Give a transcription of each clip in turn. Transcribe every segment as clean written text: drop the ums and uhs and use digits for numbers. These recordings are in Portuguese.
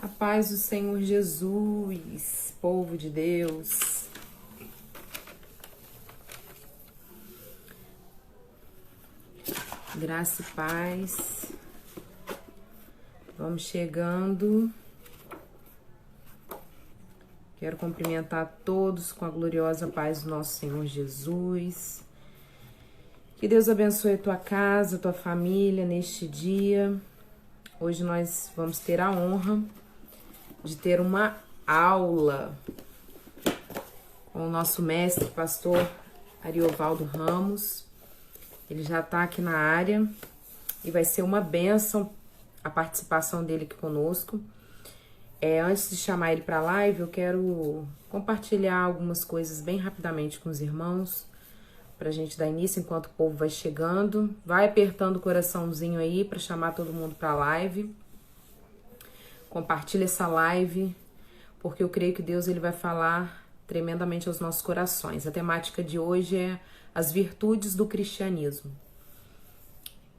A paz do Senhor Jesus, povo de Deus. Graça e paz. Vamos chegando. Quero cumprimentar todos com a gloriosa paz do nosso Senhor Jesus. Que Deus abençoe a tua casa, a tua família neste dia. Hoje nós vamos ter a honra de ter uma aula com o nosso mestre, pastor Ariovaldo Ramos. Ele já está aqui na área e vai ser uma bênção a participação dele aqui conosco. Antes de chamar ele para a live, eu quero compartilhar algumas coisas bem rapidamente com os irmãos, para a gente dar início enquanto o povo vai chegando. Vai apertando o coraçãozinho aí para chamar todo mundo para a live. Compartilha essa live, porque eu creio que Deus ele vai falar tremendamente aos nossos corações. A temática de hoje é as virtudes do cristianismo.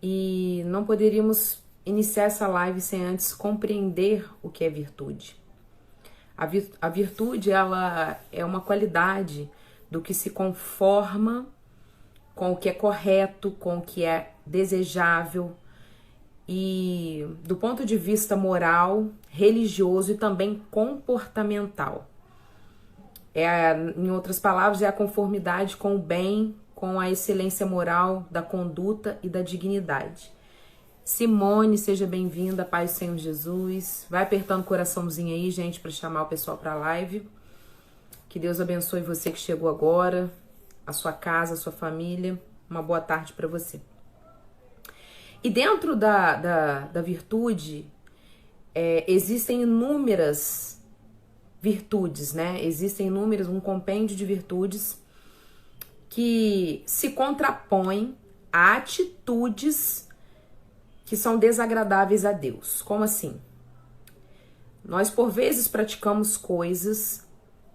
E não poderíamos iniciar essa live sem antes compreender o que é virtude. A virtude, ela é uma qualidade do que se conforma com o que é correto, com o que é desejável, e do ponto de vista moral, religioso e também comportamental. Em outras palavras, é a conformidade com o bem, com a excelência moral da conduta e da dignidade. Simone, seja bem-vinda, paz do Senhor Jesus. Vai apertando o coraçãozinho aí, gente, para chamar o pessoal para a live. Que Deus abençoe você que chegou agora, a sua casa, a sua família. Uma boa tarde para você. E dentro da virtude, existem inúmeras virtudes, né? Existem um compêndio de virtudes que se contrapõem a atitudes que são desagradáveis a Deus. Como assim? Nós, por vezes, praticamos coisas,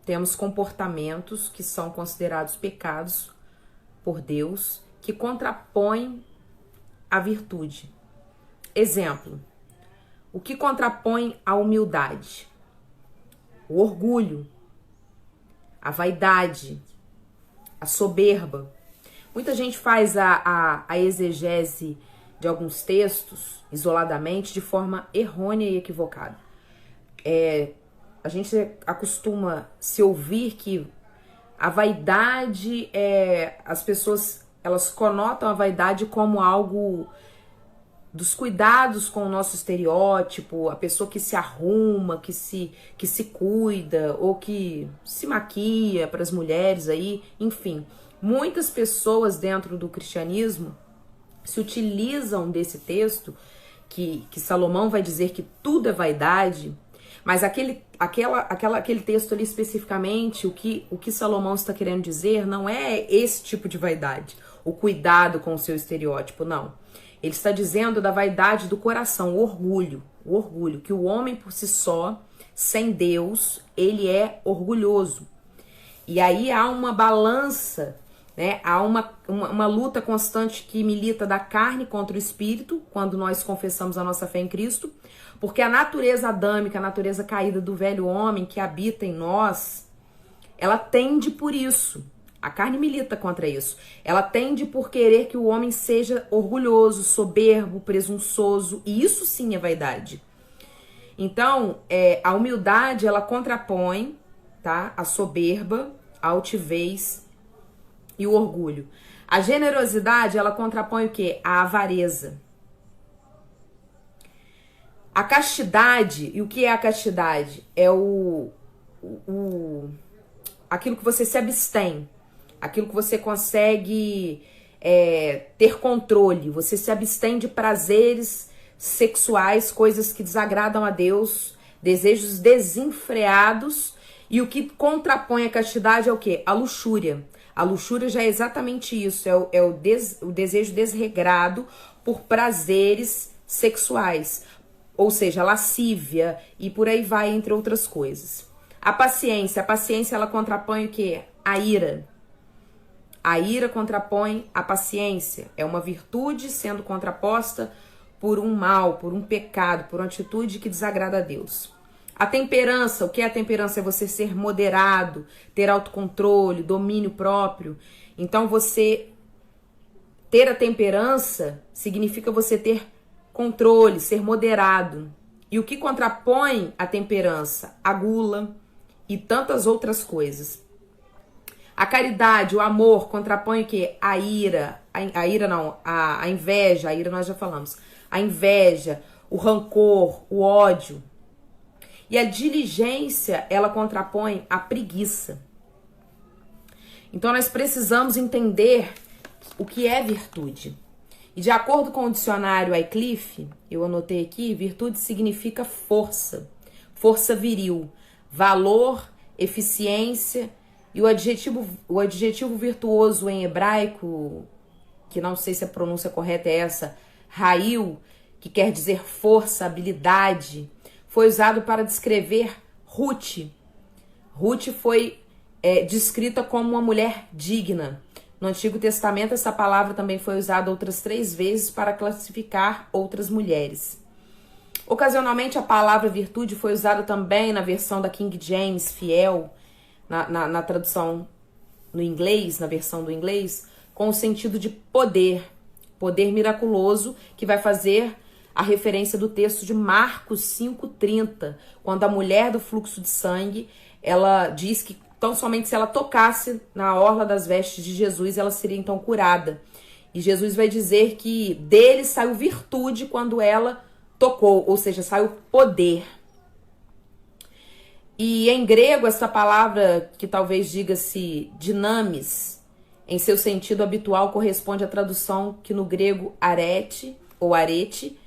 temos comportamentos que são considerados pecados por Deus, que contrapõem a virtude. Exemplo, o que contrapõe a humildade? O orgulho, a vaidade, a soberba. Muita gente faz a exegese de alguns textos, isoladamente, de forma errônea e equivocada. A gente acostuma se ouvir que a vaidade, as pessoas elas conotam a vaidade como algo dos cuidados com o nosso estereótipo, a pessoa que se arruma, que se cuida, ou que se maquia para as mulheres aí, enfim. Muitas pessoas dentro do cristianismo se utilizam desse texto, que Salomão vai dizer que tudo é vaidade, mas aquele texto ali especificamente, o que Salomão está querendo dizer não é esse tipo de vaidade, o cuidado com o seu estereótipo, não. Ele está dizendo da vaidade do coração, o orgulho, que o homem por si só, sem Deus, ele é orgulhoso. E aí há uma balança, né? Há uma luta constante que milita da carne contra o espírito, quando nós confessamos a nossa fé em Cristo, porque a natureza adâmica, a natureza caída do velho homem que habita em nós, ela tende por isso. A carne milita contra isso. Ela tende por querer que o homem seja orgulhoso, soberbo, presunçoso, e isso sim é vaidade. Então, a humildade, ela contrapõe, tá? A soberba, a altivez e o orgulho. A generosidade, ela contrapõe o quê? A avareza. A castidade, e o que é a castidade? É aquilo que você se abstém, aquilo que você consegue ter controle, você se abstém de prazeres sexuais, coisas que desagradam a Deus, desejos desenfreados, e o que contrapõe a castidade é o quê? A luxúria. A luxúria já é exatamente isso, é o desejo desregrado por prazeres sexuais, ou seja, lascívia e por aí vai, entre outras coisas. A paciência ela contrapõe o quê? A ira. A ira contrapõe a paciência, é uma virtude sendo contraposta por um mal, por um pecado, por uma atitude que desagrada a Deus. A temperança, o que é a temperança? É você ser moderado, ter autocontrole, domínio próprio. Então, você ter a temperança significa você ter controle, ser moderado. E o que contrapõe a temperança? A gula e tantas outras coisas. A caridade, o amor, contrapõe o quê? A ira. A ira não, a inveja. A ira nós já falamos. A inveja, o rancor, o ódio. E a diligência, ela contrapõe a preguiça. Então nós precisamos entender o que é virtude. E de acordo com o dicionário Wycliffe, eu anotei aqui, virtude significa força, força viril, valor, eficiência, e o adjetivo virtuoso em hebraico, que não sei se a pronúncia correta é essa, rail, que quer dizer força, habilidade, foi usado para descrever Ruth. Ruth foi descrita como uma mulher digna. No Antigo Testamento, essa palavra também foi usada outras 3 vezes para classificar outras mulheres. Ocasionalmente, a palavra virtude foi usada também na versão da King James fiel, na tradução no inglês, na versão do inglês, com o sentido de poder, poder miraculoso, que vai fazer a referência do texto de Marcos 5,30, quando a mulher do fluxo de sangue, ela diz que tão somente se ela tocasse na orla das vestes de Jesus, ela seria então curada. E Jesus vai dizer que dele saiu virtude quando ela tocou, ou seja, saiu poder. E em grego, essa palavra, que talvez diga-se dinamis, em seu sentido habitual, corresponde à tradução que no grego arete, ou arete,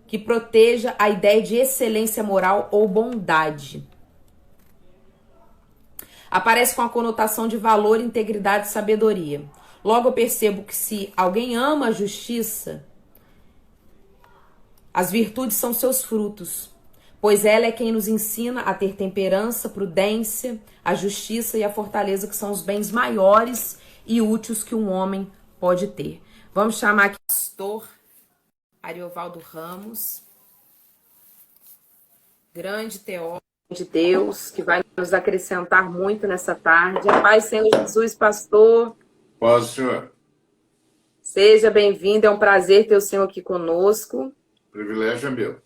que proteja a ideia de excelência moral ou bondade. Aparece com a conotação de valor, integridade e sabedoria. Logo eu percebo que se alguém ama a justiça, as virtudes são seus frutos, pois ela é quem nos ensina a ter temperança, prudência, a justiça e a fortaleza, que são os bens maiores e úteis que um homem pode ter. Vamos chamar aqui o pastor Ariovaldo Ramos, grande teólogo de Deus, que vai nos acrescentar muito nessa tarde. A paz, Senhor Jesus, pastor. Paz, senhor. Seja bem-vindo, é um prazer ter o senhor aqui conosco. O privilégio é meu.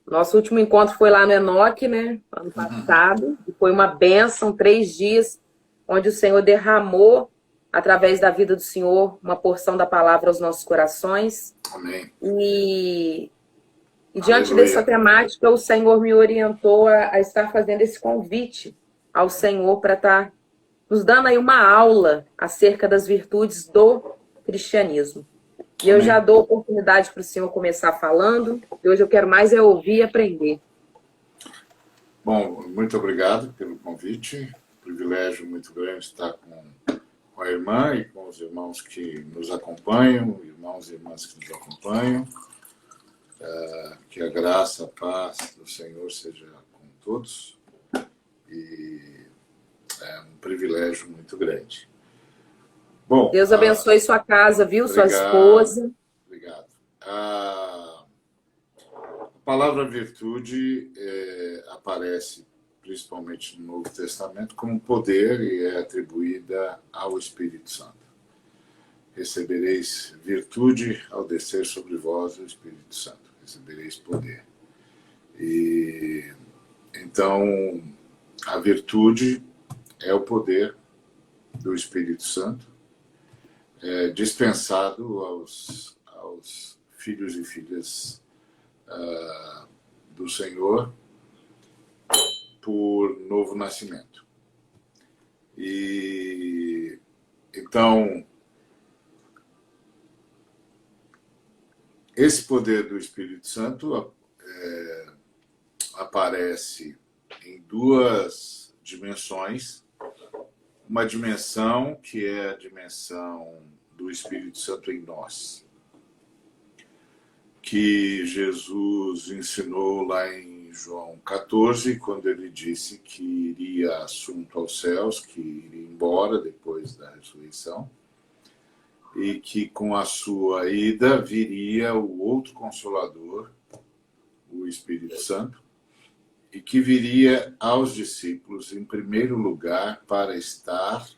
Nosso último encontro foi lá no Enoque, né? Ano passado. E foi uma bênção, 3 dias, onde o Senhor derramou, através da vida do Senhor, uma porção da palavra aos nossos corações. Amém. E diante dessa temática, o Senhor me orientou a estar fazendo esse convite ao Senhor para estar nos dando aí uma aula acerca das virtudes do cristianismo. E eu já dou oportunidade para o senhor começar falando, e hoje eu quero mais é ouvir e aprender. Bom, muito obrigado pelo convite. Privilégio muito grande estar com a irmã e com os irmãos que nos acompanham, irmãos e irmãs que nos acompanham. Que a graça, a paz do Senhor seja com todos. E é um privilégio muito grande. Bom, Deus abençoe sua casa, viu? Obrigado, sua esposa. Obrigado. A palavra virtude aparece principalmente no Novo Testamento como poder e é atribuída ao Espírito Santo. Recebereis virtude ao descer sobre vós o Espírito Santo. Recebereis poder. E então a virtude é o poder do Espírito Santo, dispensado aos filhos e filhas do Senhor por novo nascimento. E então esse poder do Espírito Santo aparece em 2 dimensões. Uma dimensão que é a dimensão do Espírito Santo em nós, que Jesus ensinou lá em João 14, quando ele disse que iria assunto aos céus, que iria embora depois da ressurreição, e que com a sua ida viria o outro Consolador, o o Espírito Santo, e que viria aos discípulos, em primeiro lugar, para estar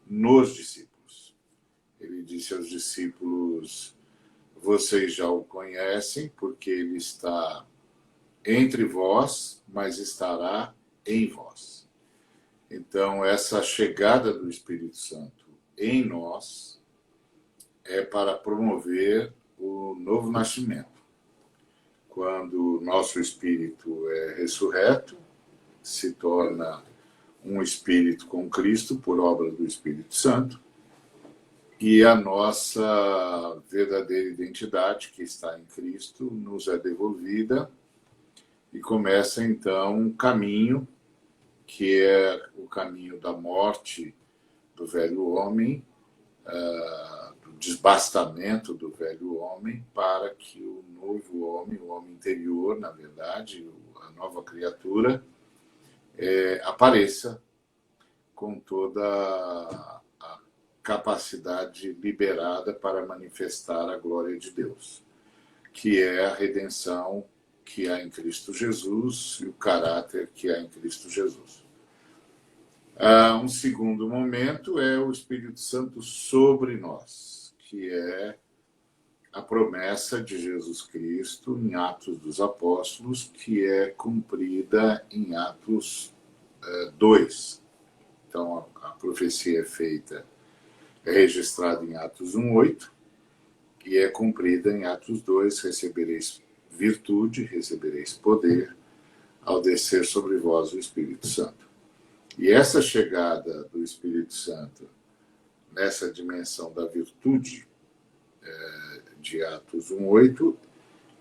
nos discípulos. Ele disse aos discípulos: vocês já o conhecem, porque ele está entre vós, mas estará em vós. Então, essa chegada do Espírito Santo em nós é para promover o novo nascimento. Quando o nosso espírito é ressurreto, se torna um espírito com Cristo por obra do Espírito Santo, e a nossa verdadeira identidade, que está em Cristo, nos é devolvida, e começa então um caminho, que é o caminho da morte do velho homem, do desbastamento do velho homem, para que o novo homem, o homem interior, na verdade, a nova criatura, apareça com toda a capacidade liberada para manifestar a glória de Deus, que é a redenção que há em Cristo Jesus e o caráter que há em Cristo Jesus. Um segundo momento é o Espírito Santo sobre nós, que é a promessa de Jesus Cristo em Atos dos Apóstolos, que é cumprida em Atos 2. Então, a profecia é registrada em Atos 1:8, e é cumprida em Atos 2, recebereis virtude, recebereis poder, ao descer sobre vós o Espírito Santo. E essa chegada do Espírito Santo nessa dimensão da virtude, de Atos 1:8,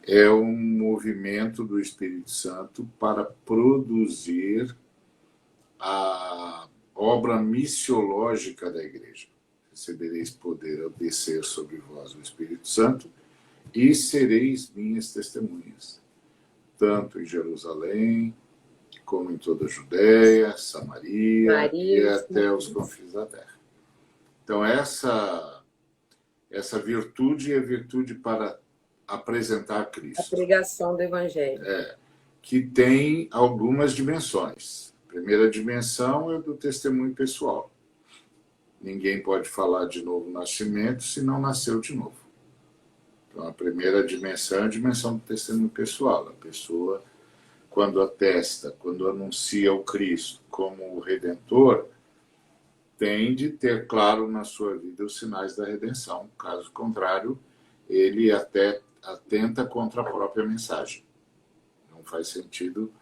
é um movimento do Espírito Santo para produzir a obra missiológica da igreja. Recebereis poder ao descer sobre vós o Espírito Santo, e sereis minhas testemunhas, tanto em Jerusalém, como em toda a Judéia, Samaria e até os confins da terra. Então, essa virtude é virtude para apresentar Cristo. A pregação do Evangelho. Que tem algumas dimensões. A primeira dimensão é do testemunho pessoal. Ninguém pode falar de novo nascimento se não nasceu de novo. Então, a primeira dimensão é a dimensão do testemunho pessoal. A pessoa, quando atesta, quando anuncia o Cristo como o Redentor, tem de ter claro na sua vida os sinais da redenção. Caso contrário, ele até atenta contra a própria mensagem. Não faz sentido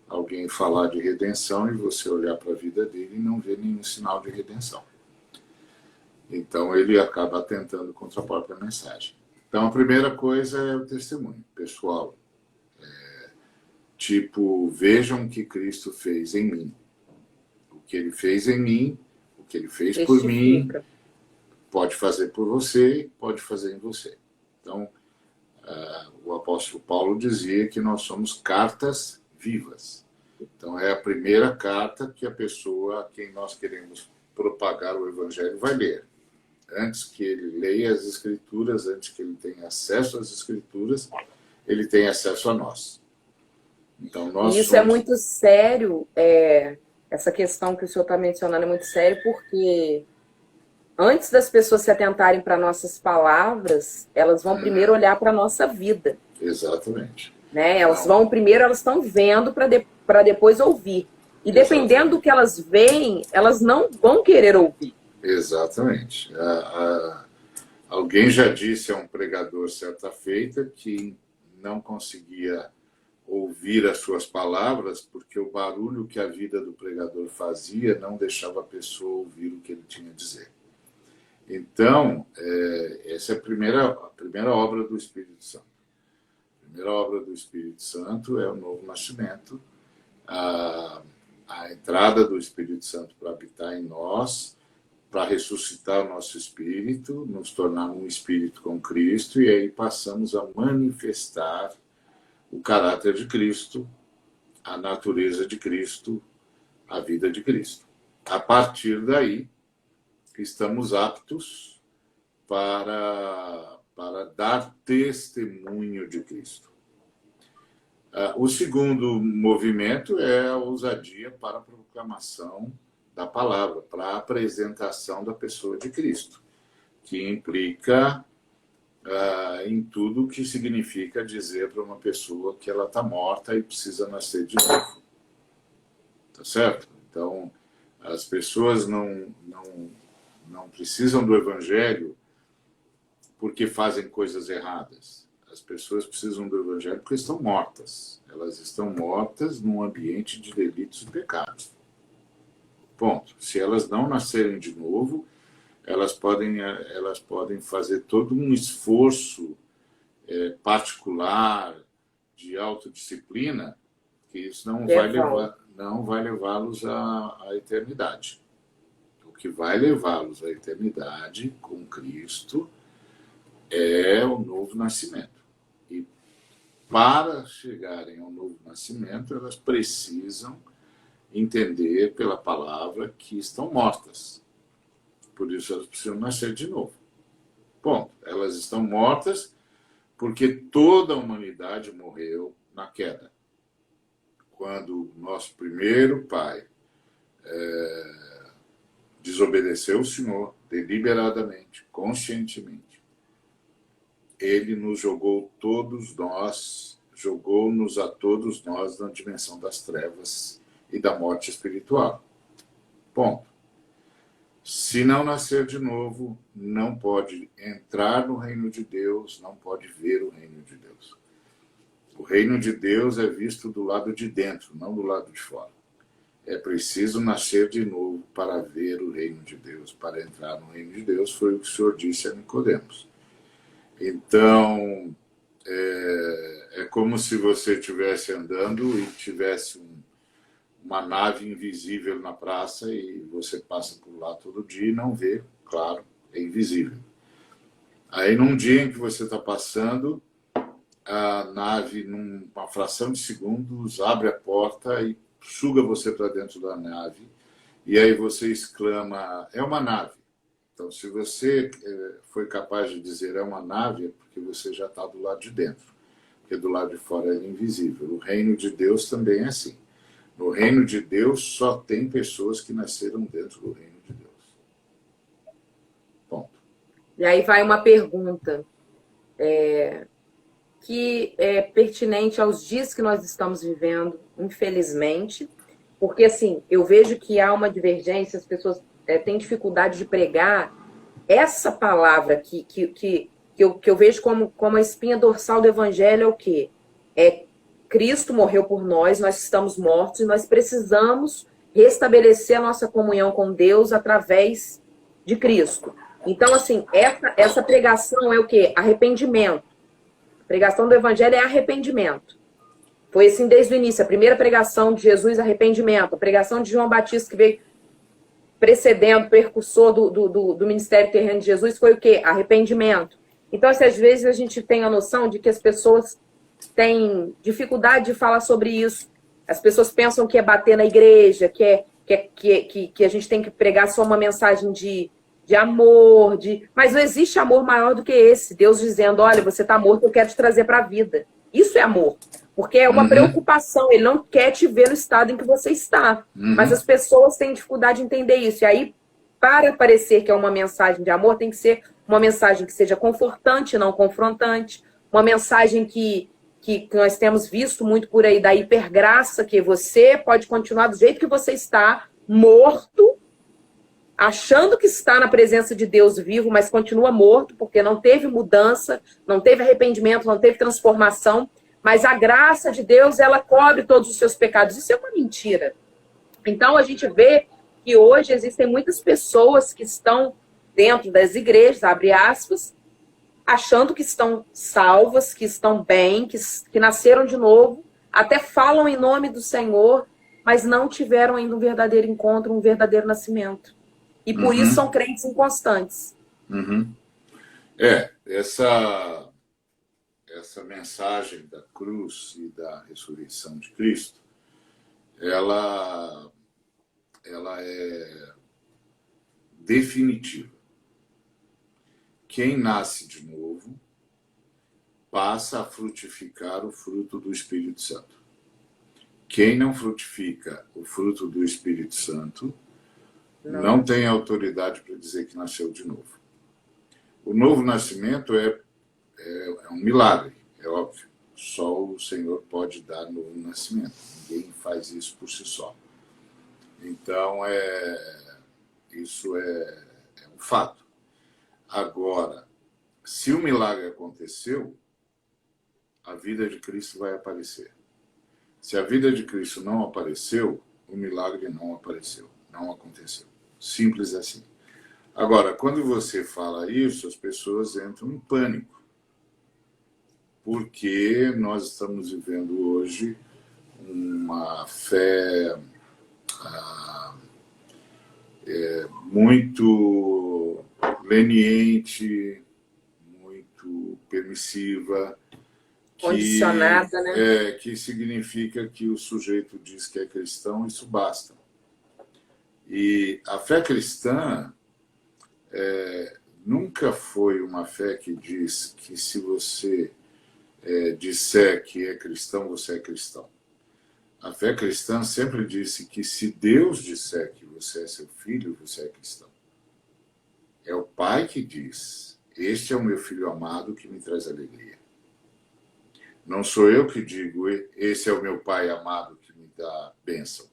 alguém falar de redenção e você olhar para a vida dele e não ver nenhum sinal de redenção. Então, ele acaba atentando contra a própria mensagem. Então, a primeira coisa é o testemunho pessoal. Vejam o que Cristo fez em mim. O que ele fez em mim, o que ele fez por mim, pode fazer por você, pode fazer em você. Então, o apóstolo Paulo dizia que nós somos cartas vivas. Então, é a primeira carta que a pessoa a quem nós queremos propagar o Evangelho vai ler. Antes que ele leia as Escrituras, antes que ele tenha acesso às Escrituras, ele tem acesso a nós. Então, nós isso somos... é muito sério, essa questão que o senhor está mencionando é muito sério, porque antes das pessoas se atentarem para nossas palavras, elas vão primeiro olhar para a nossa vida. Exatamente. Né? Elas estão vendo para depois ouvir. E dependendo do que elas veem, elas não vão querer ouvir. Exatamente. Alguém já disse a um pregador certa feita que não conseguia ouvir as suas palavras porque o barulho que a vida do pregador fazia não deixava a pessoa ouvir o que ele tinha a dizer. Então, essa é a primeira obra do Espírito Santo. A primeira obra do Espírito Santo é o novo nascimento, a entrada do Espírito Santo para habitar em nós, para ressuscitar o nosso espírito, nos tornar um espírito com Cristo, e aí passamos a manifestar o caráter de Cristo, a natureza de Cristo, a vida de Cristo. A partir daí, estamos aptos para dar testemunho de Cristo. O segundo movimento é a ousadia para a proclamação da palavra, para a apresentação da pessoa de Cristo, que implica em tudo o que significa dizer para uma pessoa que ela está morta e precisa nascer de novo. Tá certo? Então, as pessoas não precisam do evangelho porque fazem coisas erradas. As pessoas precisam do evangelho porque estão mortas. Elas estão mortas num ambiente de delitos e pecados. Ponto. Se elas não nascerem de novo, elas podem fazer todo um esforço particular de autodisciplina, que isso não vai levá-los à eternidade. O que vai levá-los à eternidade com Cristo é o novo nascimento. E para chegarem ao novo nascimento, elas precisam entender pela palavra que estão mortas. Por isso elas precisam nascer de novo. Ponto. Elas estão mortas porque toda a humanidade morreu na queda. Quando o nosso primeiro pai desobedeceu o Senhor deliberadamente, conscientemente, ele nos jogou-nos a todos nós na dimensão das trevas e da morte espiritual. Ponto. Se não nascer de novo, não pode entrar no reino de Deus, não pode ver o reino de Deus. O reino de Deus é visto do lado de dentro, não do lado de fora. É preciso nascer de novo para ver o reino de Deus, para entrar no reino de Deus, foi o que o Senhor disse a Nicodemos. Então, é como se você estivesse andando e tivesse uma nave invisível na praça e você passa por lá todo dia e não vê, claro, é invisível. Aí, num dia em que você está passando, a nave, numa fração de segundos, abre a porta e suga você para dentro da nave. E aí você exclama, é uma nave. Então, se você foi capaz de dizer é uma nave, é porque você já está do lado de dentro. Porque do lado de fora é invisível. O reino de Deus também é assim. No reino de Deus só tem pessoas que nasceram dentro do reino de Deus. Ponto. E aí vai uma pergunta que é pertinente aos dias que nós estamos vivendo, infelizmente, porque assim, eu vejo que há uma divergência, as pessoas têm dificuldade de pregar essa palavra que eu vejo como a espinha dorsal do evangelho é o quê? É Cristo morreu por nós estamos mortos e nós precisamos restabelecer a nossa comunhão com Deus através de Cristo. Então, assim, essa pregação é o quê? Arrependimento. A pregação do evangelho é arrependimento. Foi assim desde o início. A primeira pregação de Jesus, arrependimento. A pregação de João Batista, que veio precedendo, percursor do ministério terreno de Jesus, foi o quê? Arrependimento. Então, assim, às vezes a gente tem a noção de que as pessoas têm dificuldade de falar sobre isso. As pessoas pensam que é bater na igreja, que a gente tem que pregar só uma mensagem de amor, mas não existe amor maior do que esse. Deus dizendo, olha, você está morto, eu quero te trazer para a vida. Isso é amor. Porque é uma preocupação, ele não quer te ver no estado em que você está. Mas as pessoas têm dificuldade de entender isso. E aí, para parecer que é uma mensagem de amor, tem que ser uma mensagem que seja confortante, não confrontante. Uma mensagem que nós temos visto muito por aí, da hipergraça, que você pode continuar do jeito que você está, morto, achando que está na presença de Deus vivo, mas continua morto, porque não teve mudança, não teve arrependimento, não teve transformação. Mas a graça de Deus, ela cobre todos os seus pecados. Isso é uma mentira. Então, a gente vê que hoje existem muitas pessoas que estão dentro das igrejas, abre aspas, achando que estão salvas, que estão bem, que nasceram de novo, até falam em nome do Senhor, mas não tiveram ainda um verdadeiro encontro, um verdadeiro nascimento. E por isso são crentes inconstantes. Essa mensagem da cruz e da ressurreição de Cristo, ela é definitiva. Quem nasce de novo passa a frutificar o fruto do Espírito Santo. Quem não frutifica o fruto do Espírito Santo não tem autoridade para dizer que nasceu de novo. O novo nascimento é um milagre, é óbvio. Só o Senhor pode dar novo nascimento. Ninguém faz isso por si só. Então, isso é um fato. Agora, se o milagre aconteceu, a vida de Cristo vai aparecer. Se a vida de Cristo não apareceu, o milagre não apareceu, não aconteceu. Simples assim. Agora, quando você fala isso, as pessoas entram em pânico, porque nós estamos vivendo hoje uma fé muito leniente, muito permissiva, Condicionada, né? que significa que o sujeito diz que é cristão, isso basta. E a fé cristã nunca foi uma fé que diz que se você disser que é cristão, você é cristão. A fé cristã sempre disse que se Deus disser que você é seu filho, você é cristão. É o Pai que diz: este é o meu filho amado que me traz alegria. Não sou eu que digo: esse é o meu Pai amado que me dá bênção.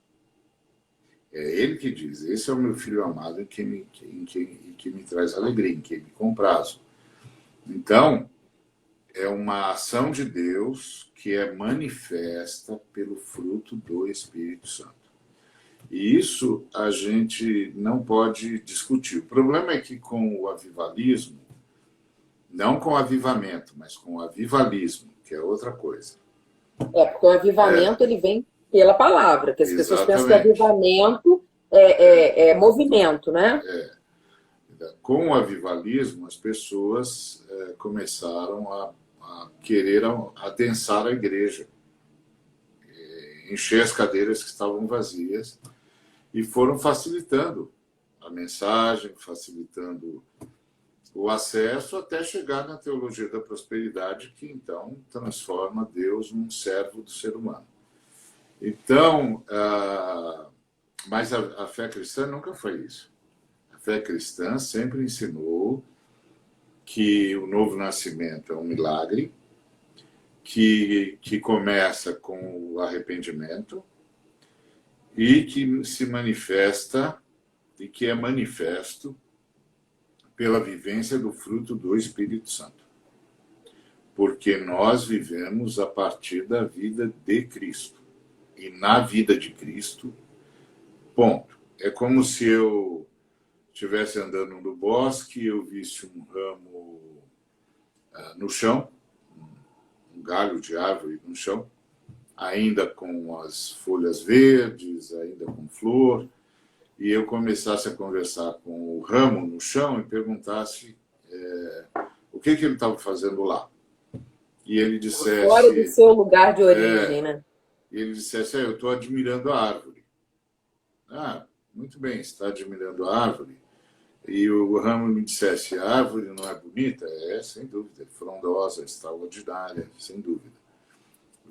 É Ele que diz: esse é o meu filho amado em que me traz alegria, em que me comprazo. Então, é uma ação de Deus que é manifesta pelo fruto do Espírito Santo. E isso a gente não pode discutir. O problema é que com o avivalismo, não com o avivamento, mas com o avivalismo, que é outra coisa. Porque o avivamento ele vem pela palavra, que as pessoas pensam que Exatamente. avivamento é movimento, né? Com o avivalismo, as pessoas começaram a querer adensar a igreja, encher as cadeiras que estavam vazias e foram facilitando a mensagem, facilitando o acesso até chegar na teologia da prosperidade, que então transforma Deus num servo do ser humano. Então, mas a fé cristã nunca foi isso. A fé cristã sempre ensinou que o novo nascimento é um milagre, que começa com o arrependimento e que se manifesta e que é manifesto pela vivência do fruto do Espírito Santo. Porque nós vivemos a partir da vida de Cristo. E na vida de Cristo, ponto. É como se eu estivesse andando no bosque e eu visse um ramo no chão, um galho de árvore no chão, ainda com as folhas verdes, ainda com flor, e eu começasse a conversar com o ramo no chão e perguntasse o que ele estava fazendo lá. E ele dissesse... Fora do seu lugar de origem, né? E ele dissesse: eu estou admirando a árvore. Ah, muito bem, você está admirando a árvore. E o ramo me dissesse: a árvore não é bonita? É, sem dúvida, frondosa, extraordinária, sem dúvida.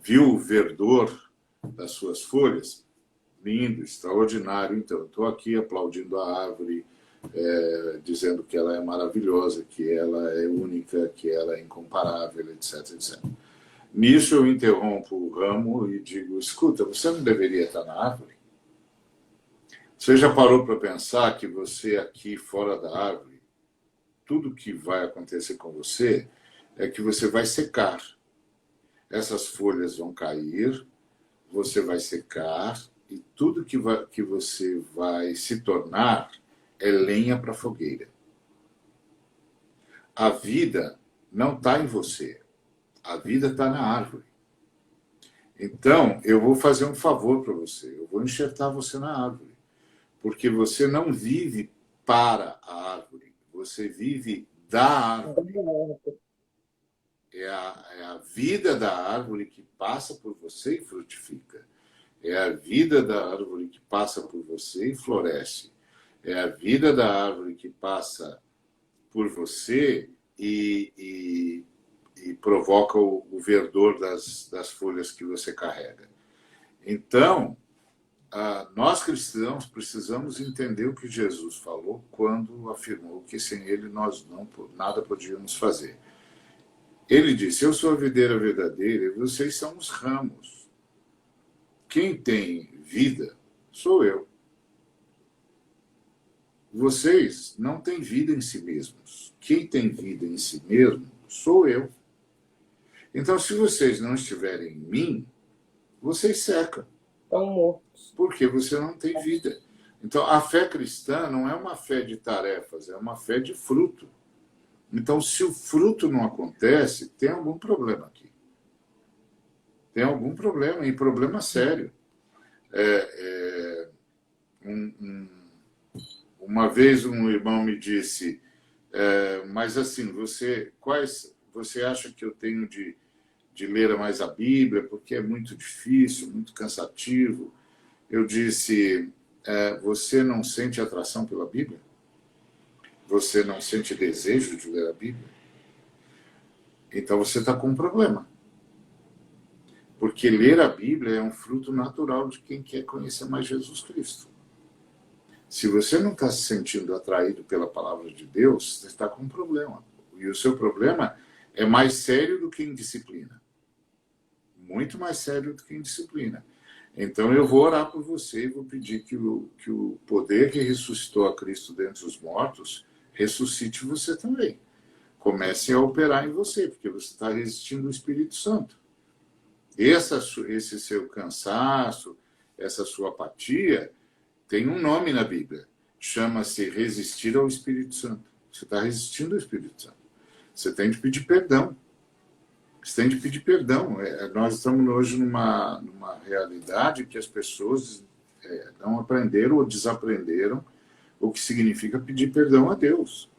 Viu o verdor das suas folhas? Lindo, extraordinário. Então, estou aqui aplaudindo a árvore, dizendo que ela é maravilhosa, que ela é única, que ela é incomparável, etc, etc. Nisso eu interrompo o ramo e digo: escuta, você não deveria estar na árvore? Você já parou para pensar que você aqui fora da árvore, tudo que vai acontecer com você é que você vai secar. Essas folhas vão cair, você vai secar e tudo que você vai se tornar é lenha para a fogueira. A vida não está em você. A vida está na árvore. Então, eu vou fazer um favor para você. Eu vou enxertar você na árvore. Porque você não vive para a árvore. Você vive da árvore. É a vida da árvore que passa por você e frutifica. É a vida da árvore que passa por você e floresce. É a vida da árvore que passa por você e provoca o verdor das folhas que você carrega. Então, nós cristãos precisamos entender o que Jesus falou quando afirmou que sem ele nós nada podíamos fazer. Ele disse: eu sou a videira verdadeira e vocês são os ramos. Quem tem vida sou eu. Vocês não têm vida em si mesmos. Quem tem vida em si mesmo sou eu. Então, se vocês não estiverem em mim, vocês secam. Estão mortos. Porque você não tem vida. Então, a fé cristã não é uma fé de tarefas, é uma fé de fruto. Então, se o fruto não acontece, tem algum problema aqui. Tem algum problema, e problema sério. Uma vez um irmão me disse, mas assim, você acha que eu tenho de ler mais a Bíblia, porque é muito difícil, muito cansativo? Eu disse, você não sente atração pela Bíblia? Você não sente desejo de ler a Bíblia? Então você está com um problema. Porque ler a Bíblia é um fruto natural de quem quer conhecer mais Jesus Cristo. Se você não está se sentindo atraído pela palavra de Deus, você está com um problema. E o seu problema é mais sério do que indisciplina. Muito mais sério do que indisciplina. Então eu vou orar por você e vou pedir que o poder que ressuscitou a Cristo dentre os mortos ressuscite você também. Comece a operar em você, porque você está resistindo ao Espírito Santo. Esse seu cansaço, essa sua apatia, tem um nome na Bíblia. Chama-se resistir ao Espírito Santo. Você está resistindo ao Espírito Santo. Você tem de pedir perdão. Você tem de pedir perdão. Nós estamos hoje numa realidade que as pessoas não aprenderam ou desaprenderam o que significa pedir perdão a Deus.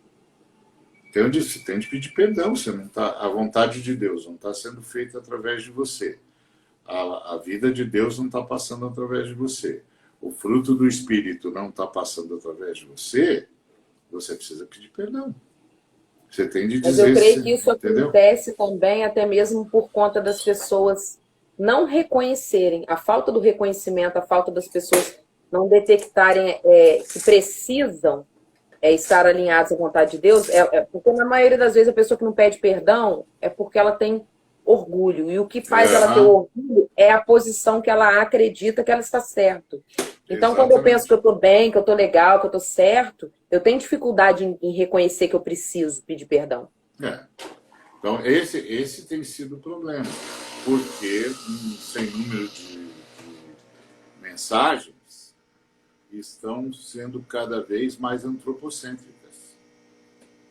Então eu disse, você tem de pedir perdão. Você não tá, a vontade de Deus não está sendo feita através de você. A vida de Deus não está passando através de você. O fruto do Espírito não está passando através de você. Você precisa pedir perdão. Você tem de dizer... Mas eu creio que isso entendeu? acontece também até mesmo por conta das pessoas não reconhecerem. A falta do reconhecimento, a falta das pessoas não detectarem que precisam estar alinhadas à vontade de Deus. Porque na maioria das vezes a pessoa que não pede perdão é porque ela tem orgulho. E o que faz ela ter orgulho é a posição que ela acredita que ela está certo. Então, quando eu penso que eu estou bem, que eu estou legal, que eu estou certo, eu tenho dificuldade em reconhecer que eu preciso pedir perdão. Então, esse tem sido o problema. Porque sem número de mensagens estão sendo cada vez mais antropocêntricas.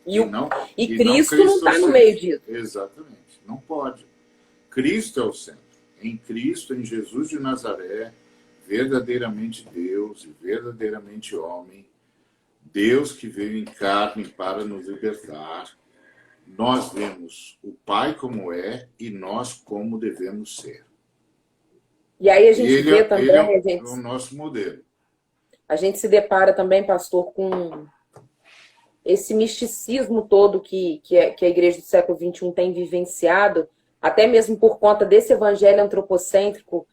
E Cristo não está no meio disso. Exatamente. Não pode. Cristo é o centro. Em Cristo, em Jesus de Nazaré, verdadeiramente Deus e verdadeiramente homem, Deus que veio em carne para nos libertar, nós vemos o Pai como é e nós como devemos ser. E aí a gente vê também... Ele é o nosso modelo. A gente se depara também, pastor, com esse misticismo todo que a igreja do século XXI tem vivenciado, até mesmo por conta desse evangelho antropocêntrico,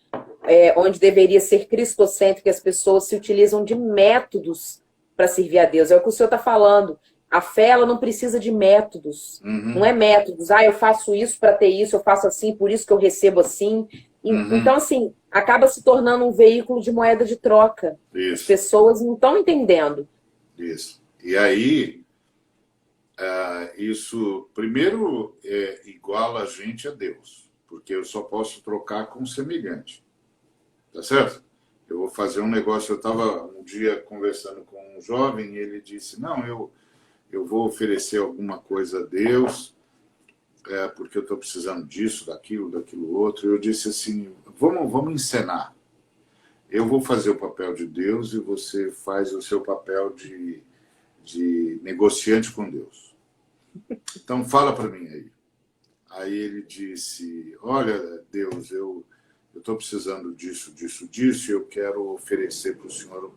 onde deveria ser cristocêntrico, as pessoas se utilizam de métodos para servir a Deus. É o que o senhor está falando. A fé, ela não precisa de métodos. Não é métodos. Eu faço isso para ter isso, eu faço assim, por isso que eu recebo assim. Então, assim, acaba se tornando um veículo de moeda de troca. Isso. As pessoas não estão entendendo. Isso. E aí, isso, primeiro, iguala a gente a Deus. Porque eu só posso trocar com semelhante. Tá certo? Eu vou fazer um negócio. Eu estava um dia conversando com um jovem e ele disse, não, eu vou oferecer alguma coisa a Deus, porque eu estou precisando disso, daquilo outro. Eu disse assim, vamos encenar. Eu vou fazer o papel de Deus e você faz o seu papel de negociante com Deus. Então fala para mim aí. Aí ele disse, olha, Deus, eu estou precisando disso, e eu quero oferecer para o Senhor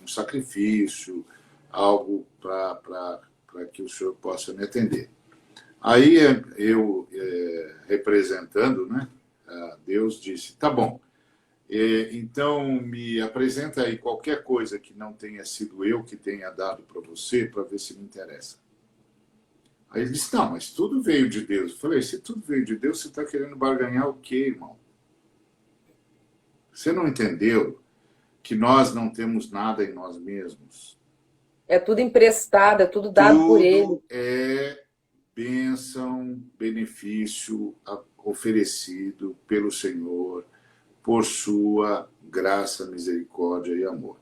um sacrifício, algo para que o Senhor possa me atender. Aí eu representando, né? Deus disse, tá bom, então me apresenta aí qualquer coisa que não tenha sido eu que tenha dado para você, para ver se me interessa. Aí ele disse, não, mas tudo veio de Deus. Eu falei, se tudo veio de Deus, você está querendo barganhar o quê, irmão? Você não entendeu que nós não temos nada em nós mesmos? É tudo emprestado, é tudo dado por ele. Tudo é bênção, benefício oferecido pelo Senhor por sua graça, misericórdia e amor.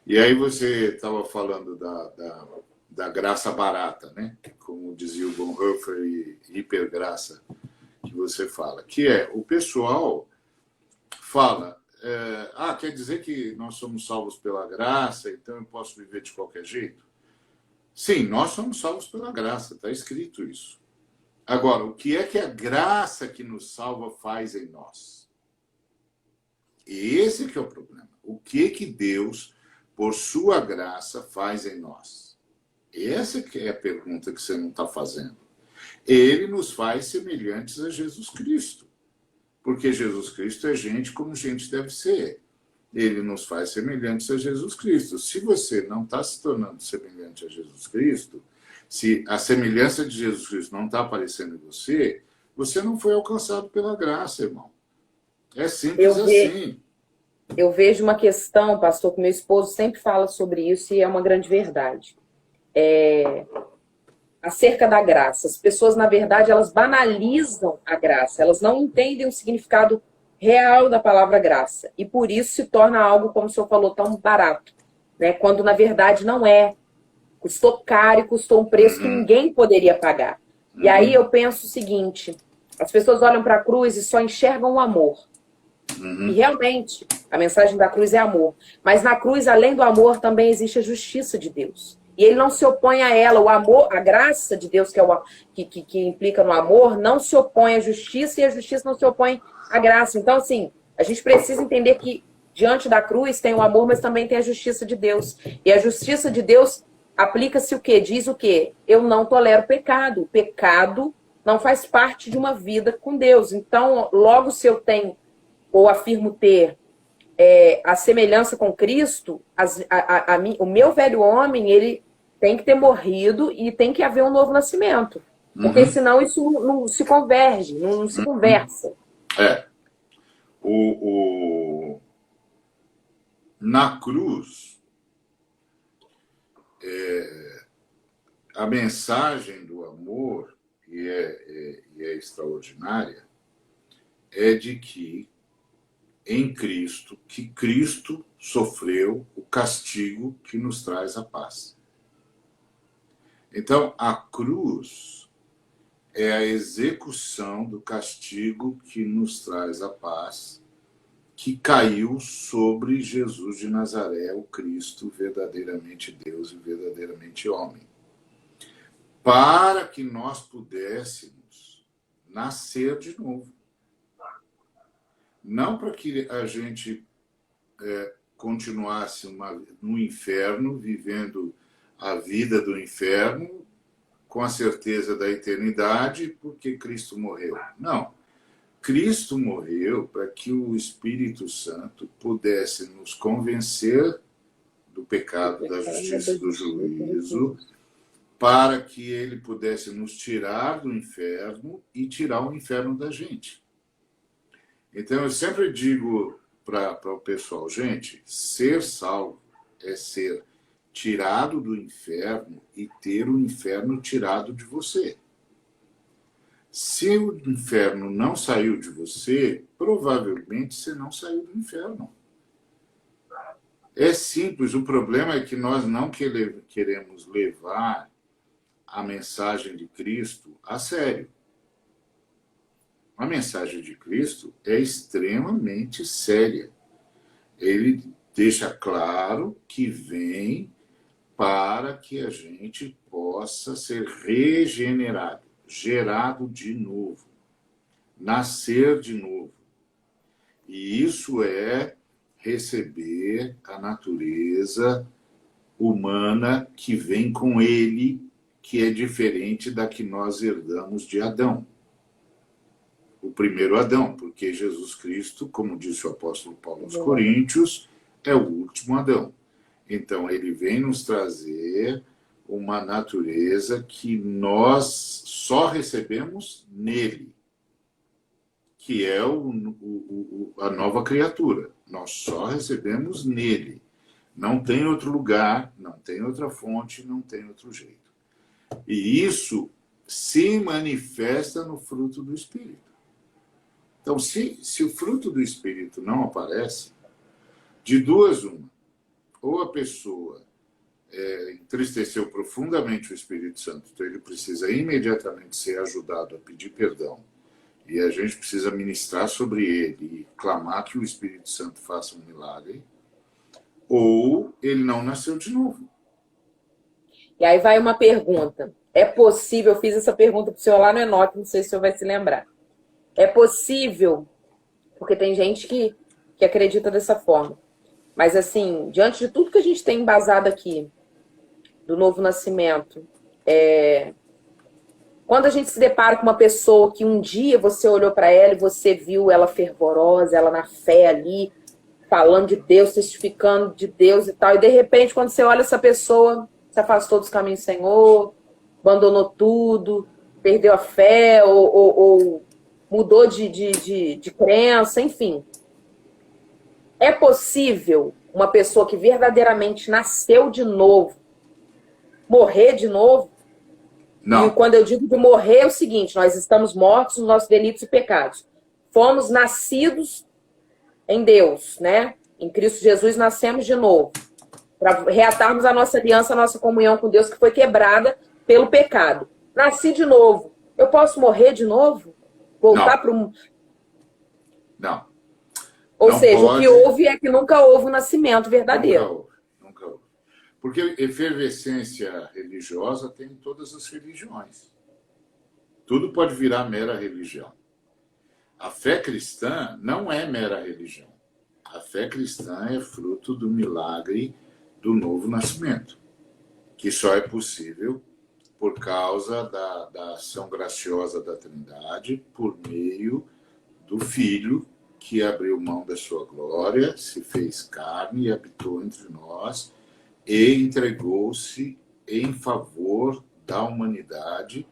E aí você estava falando da graça barata, né? Como dizia o Bonhoeffer, e hipergraça que você fala, que é o pessoal fala, quer dizer que nós somos salvos pela graça, então eu posso viver de qualquer jeito? Sim, nós somos salvos pela graça, está escrito isso. Agora, o que é que a graça que nos salva faz em nós? Esse que é o problema. O que Deus, por sua graça, faz em nós? Essa que é a pergunta que você não está fazendo. Ele nos faz semelhantes a Jesus Cristo. Porque Jesus Cristo é gente como gente deve ser. Ele nos faz semelhantes a Jesus Cristo. Se você não está se tornando semelhante a Jesus Cristo, se a semelhança de Jesus Cristo não está aparecendo em você, você não foi alcançado pela graça, irmão. É simples assim. Eu vejo uma questão, pastor, que meu esposo sempre fala sobre isso e é uma grande verdade. Acerca da graça. As pessoas, na verdade, elas banalizam a graça. Elas não entendem o significado real da palavra graça. E por isso se torna algo, como o senhor falou, tão barato. Né? Quando, na verdade, não é. Custou caro e custou um preço que ninguém poderia pagar. E aí eu penso o seguinte, as pessoas olham para a cruz e só enxergam o amor. E realmente, a mensagem da cruz é amor. Mas na cruz, além do amor, também existe a justiça de Deus. E ele não se opõe a ela. O amor, a graça de Deus, que, que implica no amor, não se opõe à justiça e a justiça não se opõe à graça. Então, assim, a gente precisa entender que diante da cruz tem o amor, mas também tem a justiça de Deus. E a justiça de Deus aplica-se o quê? Diz o quê? Eu não tolero pecado. O pecado não faz parte de uma vida com Deus. Então, logo se eu tenho, ou afirmo ter, a semelhança com Cristo, o meu velho homem, ele tem que ter morrido e tem que haver um novo nascimento. Porque senão isso não se converge, não se conversa. Na cruz, a mensagem do amor, e é extraordinária, é de que em Cristo, que Cristo sofreu o castigo que nos traz a paz. Então, a cruz é a execução do castigo que nos traz a paz, que caiu sobre Jesus de Nazaré, o Cristo, verdadeiramente Deus e verdadeiramente homem. Para que nós pudéssemos nascer de novo. Não para que a gente continuasse no inferno, vivendo a vida do inferno, com a certeza da eternidade, porque Cristo morreu. Não. Cristo morreu para que o Espírito Santo pudesse nos convencer do pecado, da justiça e do juízo, para que ele pudesse nos tirar do inferno e tirar o inferno da gente. Então, eu sempre digo para o pessoal, gente, ser salvo é ser tirado do inferno e ter o inferno tirado de você. Se o inferno não saiu de você, provavelmente você não saiu do inferno. É simples, o problema é que nós não queremos levar a mensagem de Cristo a sério. A mensagem de Cristo é extremamente séria. Ele deixa claro que vem para que a gente possa ser regenerado, gerado de novo, nascer de novo. E isso é receber a natureza humana que vem com ele, que é diferente da que nós herdamos de Adão. o primeiro Adão, porque Jesus Cristo, como disse o apóstolo Paulo aos Coríntios, é o último Adão. Então, ele vem nos trazer uma natureza que nós só recebemos nele, que é a nova criatura. Nós só recebemos nele. Não tem outro lugar, não tem outra fonte, não tem outro jeito. E isso se manifesta no fruto do Espírito. Então, se o fruto do Espírito não aparece, de duas uma, ou a pessoa entristeceu profundamente o Espírito Santo, então ele precisa imediatamente ser ajudado a pedir perdão, e a gente precisa ministrar sobre ele e clamar que o Espírito Santo faça um milagre, ou ele não nasceu de novo. E aí vai uma pergunta. É possível, eu fiz essa pergunta para o senhor lá no Enoque, não sei se o senhor vai se lembrar. É possível, porque tem gente que acredita dessa forma, mas assim, diante de tudo que a gente tem embasado aqui, do novo nascimento, quando a gente se depara com uma pessoa que um dia você olhou para ela e você viu ela fervorosa, ela na fé ali, falando de Deus, testificando de Deus e tal, e de repente, quando você olha essa pessoa, se afastou dos caminhos do Senhor, abandonou tudo, perdeu a fé, ou mudou de crença, enfim. É possível uma pessoa que verdadeiramente nasceu de novo, morrer de novo? Não. E quando eu digo de morrer, é o seguinte: nós estamos mortos nos nossos delitos e pecados. Fomos nascidos em Deus, né? Em Cristo Jesus nascemos de novo. Para reatarmos a nossa aliança, a nossa comunhão com Deus, que foi quebrada pelo pecado. Nasci de novo. Eu posso morrer de novo? Voltar para o... Não. Ou não seja, pode... o que houve é que nunca houve o nascimento verdadeiro. Nunca houve. Porque efervescência religiosa tem em todas as religiões. Tudo pode virar mera religião. A fé cristã não é mera religião. A fé cristã é fruto do milagre do novo nascimento, que só é possível por causa da ação graciosa da Trindade, por meio do Filho que abriu mão da sua glória, se fez carne e habitou entre nós e entregou-se em favor da humanidade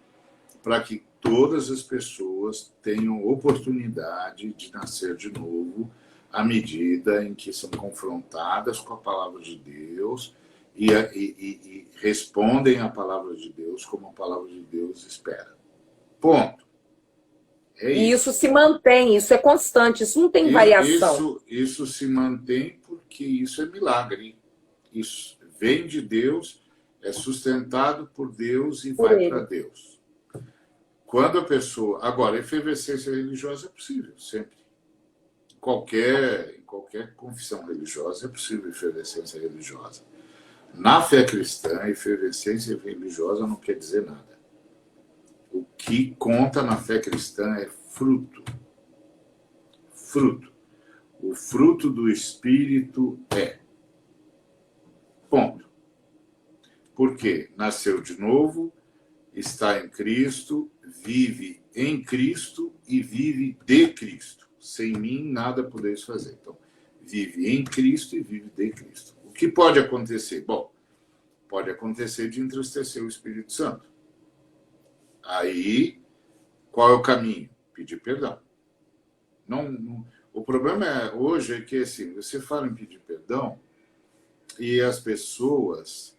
para que todas as pessoas tenham oportunidade de nascer de novo à medida em que são confrontadas com a palavra de Deus e respondem à palavra de Deus como a palavra de Deus espera. Ponto. E isso se mantém, isso é constante, isso não tem variação. Isso se mantém porque isso é milagre. Isso vem de Deus, é sustentado por Deus e vai para Deus. Quando a pessoa... Agora, efervescência religiosa é possível, sempre. Em qualquer confissão religiosa é possível efervescência religiosa. Na fé cristã, efervescência religiosa não quer dizer nada. O que conta na fé cristã é fruto. Fruto. O fruto do Espírito é. Ponto. Porque nasceu de novo, está em Cristo, vive em Cristo e vive de Cristo. Sem mim, nada podeis fazer. Então, vive em Cristo e vive de Cristo. O que pode acontecer? Bom, pode acontecer de entristecer o Espírito Santo. Aí, qual é o caminho? Pedir perdão. O problema hoje é que assim, você fala em pedir perdão e as pessoas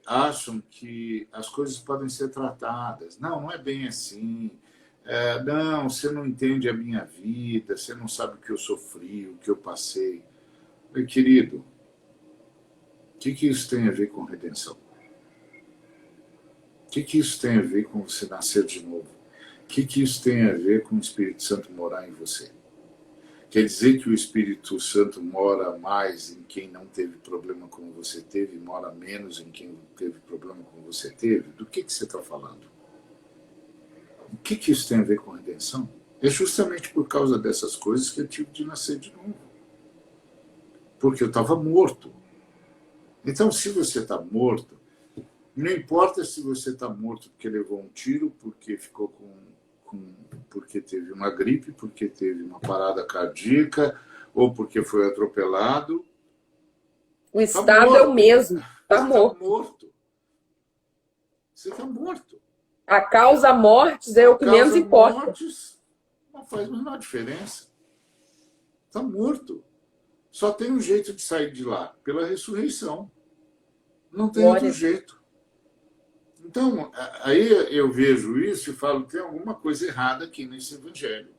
acham que as coisas podem ser tratadas. Não é bem assim. Não, você não entende a minha vida, você não sabe o que eu sofri, o que eu passei. Meu querido, o que isso tem a ver com redenção? O que isso tem a ver com você nascer de novo? O que isso tem a ver com o Espírito Santo morar em você? Quer dizer que o Espírito Santo mora mais em quem não teve problema como você teve e mora menos em quem teve problema como você teve? Do que você está falando? O que isso tem a ver com redenção? É justamente por causa dessas coisas que eu tive de nascer de novo. Porque eu estava morto. Então, se você está morto, não importa se você está morto porque levou um tiro, porque ficou porque teve uma gripe, porque teve uma parada cardíaca, ou porque foi atropelado. O estado é o mesmo, está Você está morto. morto. Você está morto. A causa mortes é o que menos importa. Mortes não faz a menor diferença. Está morto. Só tem um jeito de sair de lá, pela ressurreição. Não tem outro jeito. Então, aí eu vejo isso e falo, tem alguma coisa errada aqui nesse evangelho.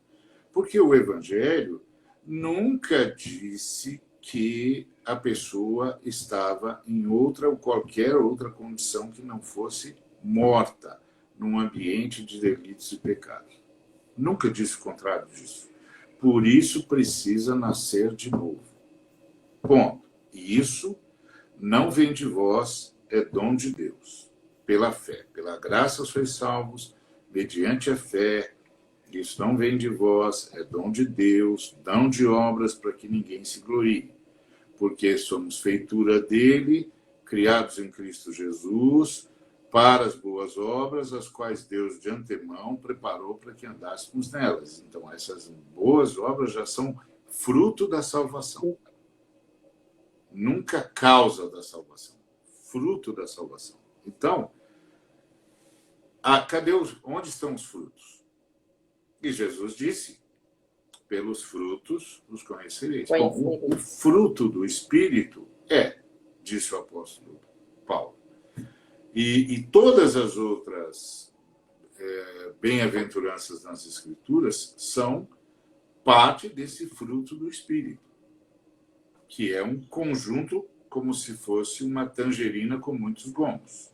Porque o evangelho nunca disse que a pessoa estava em outra ou qualquer outra condição que não fosse morta num ambiente de delitos e pecados. Nunca disse o contrário disso. Por isso precisa nascer de novo. Ponto. E isso não vem de vós, é dom de Deus. Pela fé. Pela graça sois salvos, mediante a fé. Isso não vem de vós, é dom de Deus, dão de obras para que ninguém se glorie. Porque somos feitura dele, criados em Cristo Jesus, para as boas obras, as quais Deus de antemão preparou para que andássemos nelas. Então, essas boas obras já são fruto da salvação. Nunca causa da salvação. Fruto da salvação. Então, onde estão os frutos? E Jesus disse, pelos frutos os conhecereis. Bom, o fruto do Espírito disse o apóstolo Paulo. E todas as outras bem-aventuranças nas Escrituras são parte desse fruto do Espírito, que é um conjunto como se fosse uma tangerina com muitos gomos.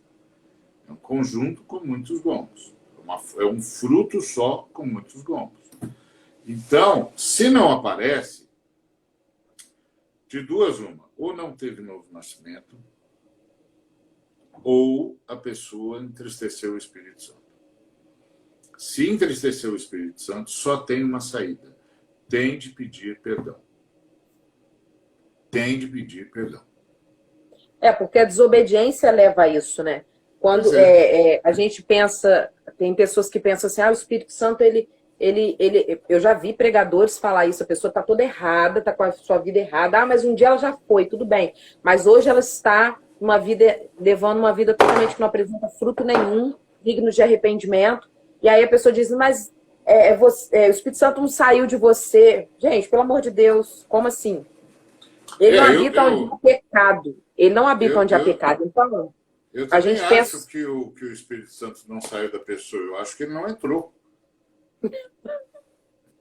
É um conjunto com muitos gomos. É um fruto só com muitos gomos. Então, se não aparece, de duas uma, ou não teve novo nascimento, ou a pessoa entristeceu o Espírito Santo. Se entristeceu o Espírito Santo, só tem uma saída. Tem de pedir perdão. Tem de pedir perdão. Porque a desobediência leva a isso, né? Quando a gente pensa, tem pessoas que pensam assim, o Espírito Santo, eu já vi pregadores falar isso, a pessoa está toda errada, está com a sua vida errada, mas um dia ela já foi, tudo bem. Mas hoje ela está levando uma vida totalmente que não apresenta fruto nenhum, digno de arrependimento. E aí a pessoa diz, mas o Espírito Santo não saiu de você. Gente, pelo amor de Deus, como assim? Ele não habita onde há pecado. Ele não habita onde há pecado. Então, eu também acho que o Espírito Santo não saiu da pessoa. Eu acho que ele não entrou.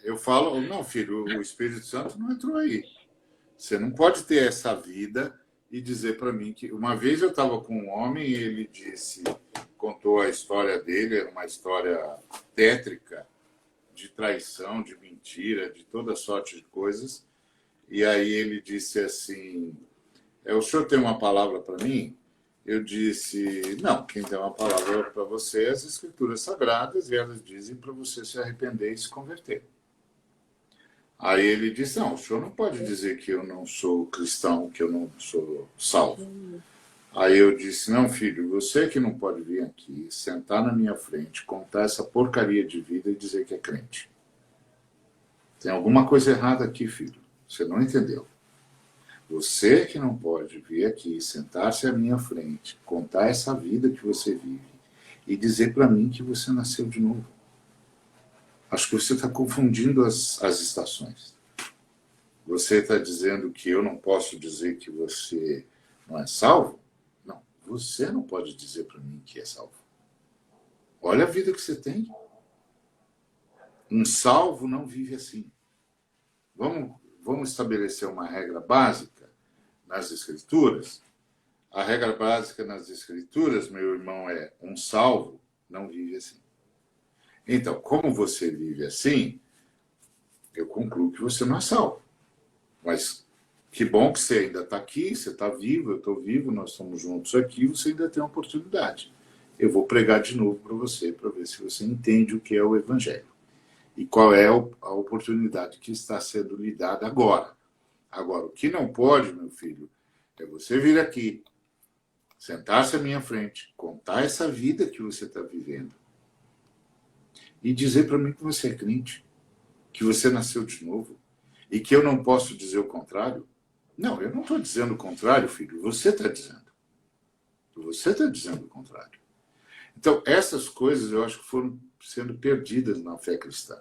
Eu falo, não, filho, o Espírito Santo não entrou aí. Você não pode ter essa vida e dizer para mim que... Uma vez eu estava com um homem e ele contou a história dele, era uma história tétrica, de traição, de mentira, de toda sorte de coisas. E aí ele disse assim, o senhor tem uma palavra para mim? Eu disse, não, quem tem uma palavra para você é as Escrituras Sagradas, e elas dizem para você se arrepender e se converter. Aí ele disse, não, o senhor não pode dizer que eu não sou cristão, que eu não sou salvo. Aí eu disse, não, filho, você que não pode vir aqui, sentar na minha frente, contar essa porcaria de vida e dizer que é crente. Tem alguma coisa errada aqui, filho. Você não entendeu. Você que não pode vir aqui, sentar-se à minha frente, contar essa vida que você vive e dizer para mim que você nasceu de novo. Acho que você está confundindo as estações. Você está dizendo que eu não posso dizer que você não é salvo? Não, você não pode dizer para mim que é salvo. Olha a vida que você tem. Um salvo não vive assim. Vamos estabelecer uma regra básica nas Escrituras. A regra básica nas Escrituras, meu irmão, é um salvo não vive assim. Então, como você vive assim, eu concluo que você não é salvo. Mas que bom que você ainda está aqui, você está vivo, eu estou vivo, nós estamos juntos aqui, você ainda tem uma oportunidade. Eu vou pregar de novo para você, para ver se você entende o que é o Evangelho. E qual é a oportunidade que está sendo lhe dada agora. Agora, o que não pode, meu filho, é você vir aqui, sentar-se à minha frente, contar essa vida que você está vivendo e dizer para mim que você é crente, que você nasceu de novo, e que eu não posso dizer o contrário? Não, eu não estou dizendo o contrário, filho. Você está dizendo. Você está dizendo o contrário. Então, essas coisas eu acho que foram sendo perdidas na fé cristã.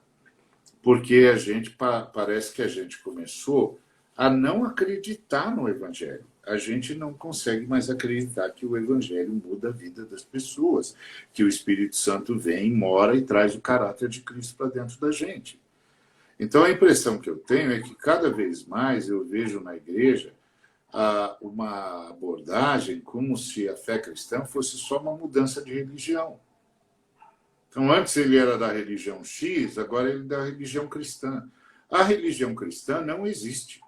Porque a gente parece que a gente começou a não acreditar no Evangelho. A gente não consegue mais acreditar que o Evangelho muda a vida das pessoas, que o Espírito Santo vem, mora e traz o caráter de Cristo para dentro da gente. Então, a impressão que eu tenho é que cada vez mais eu vejo na igreja uma abordagem como se a fé cristã fosse só uma mudança de religião. Então, antes ele era da religião X, agora ele é da religião cristã. A religião cristã não existe.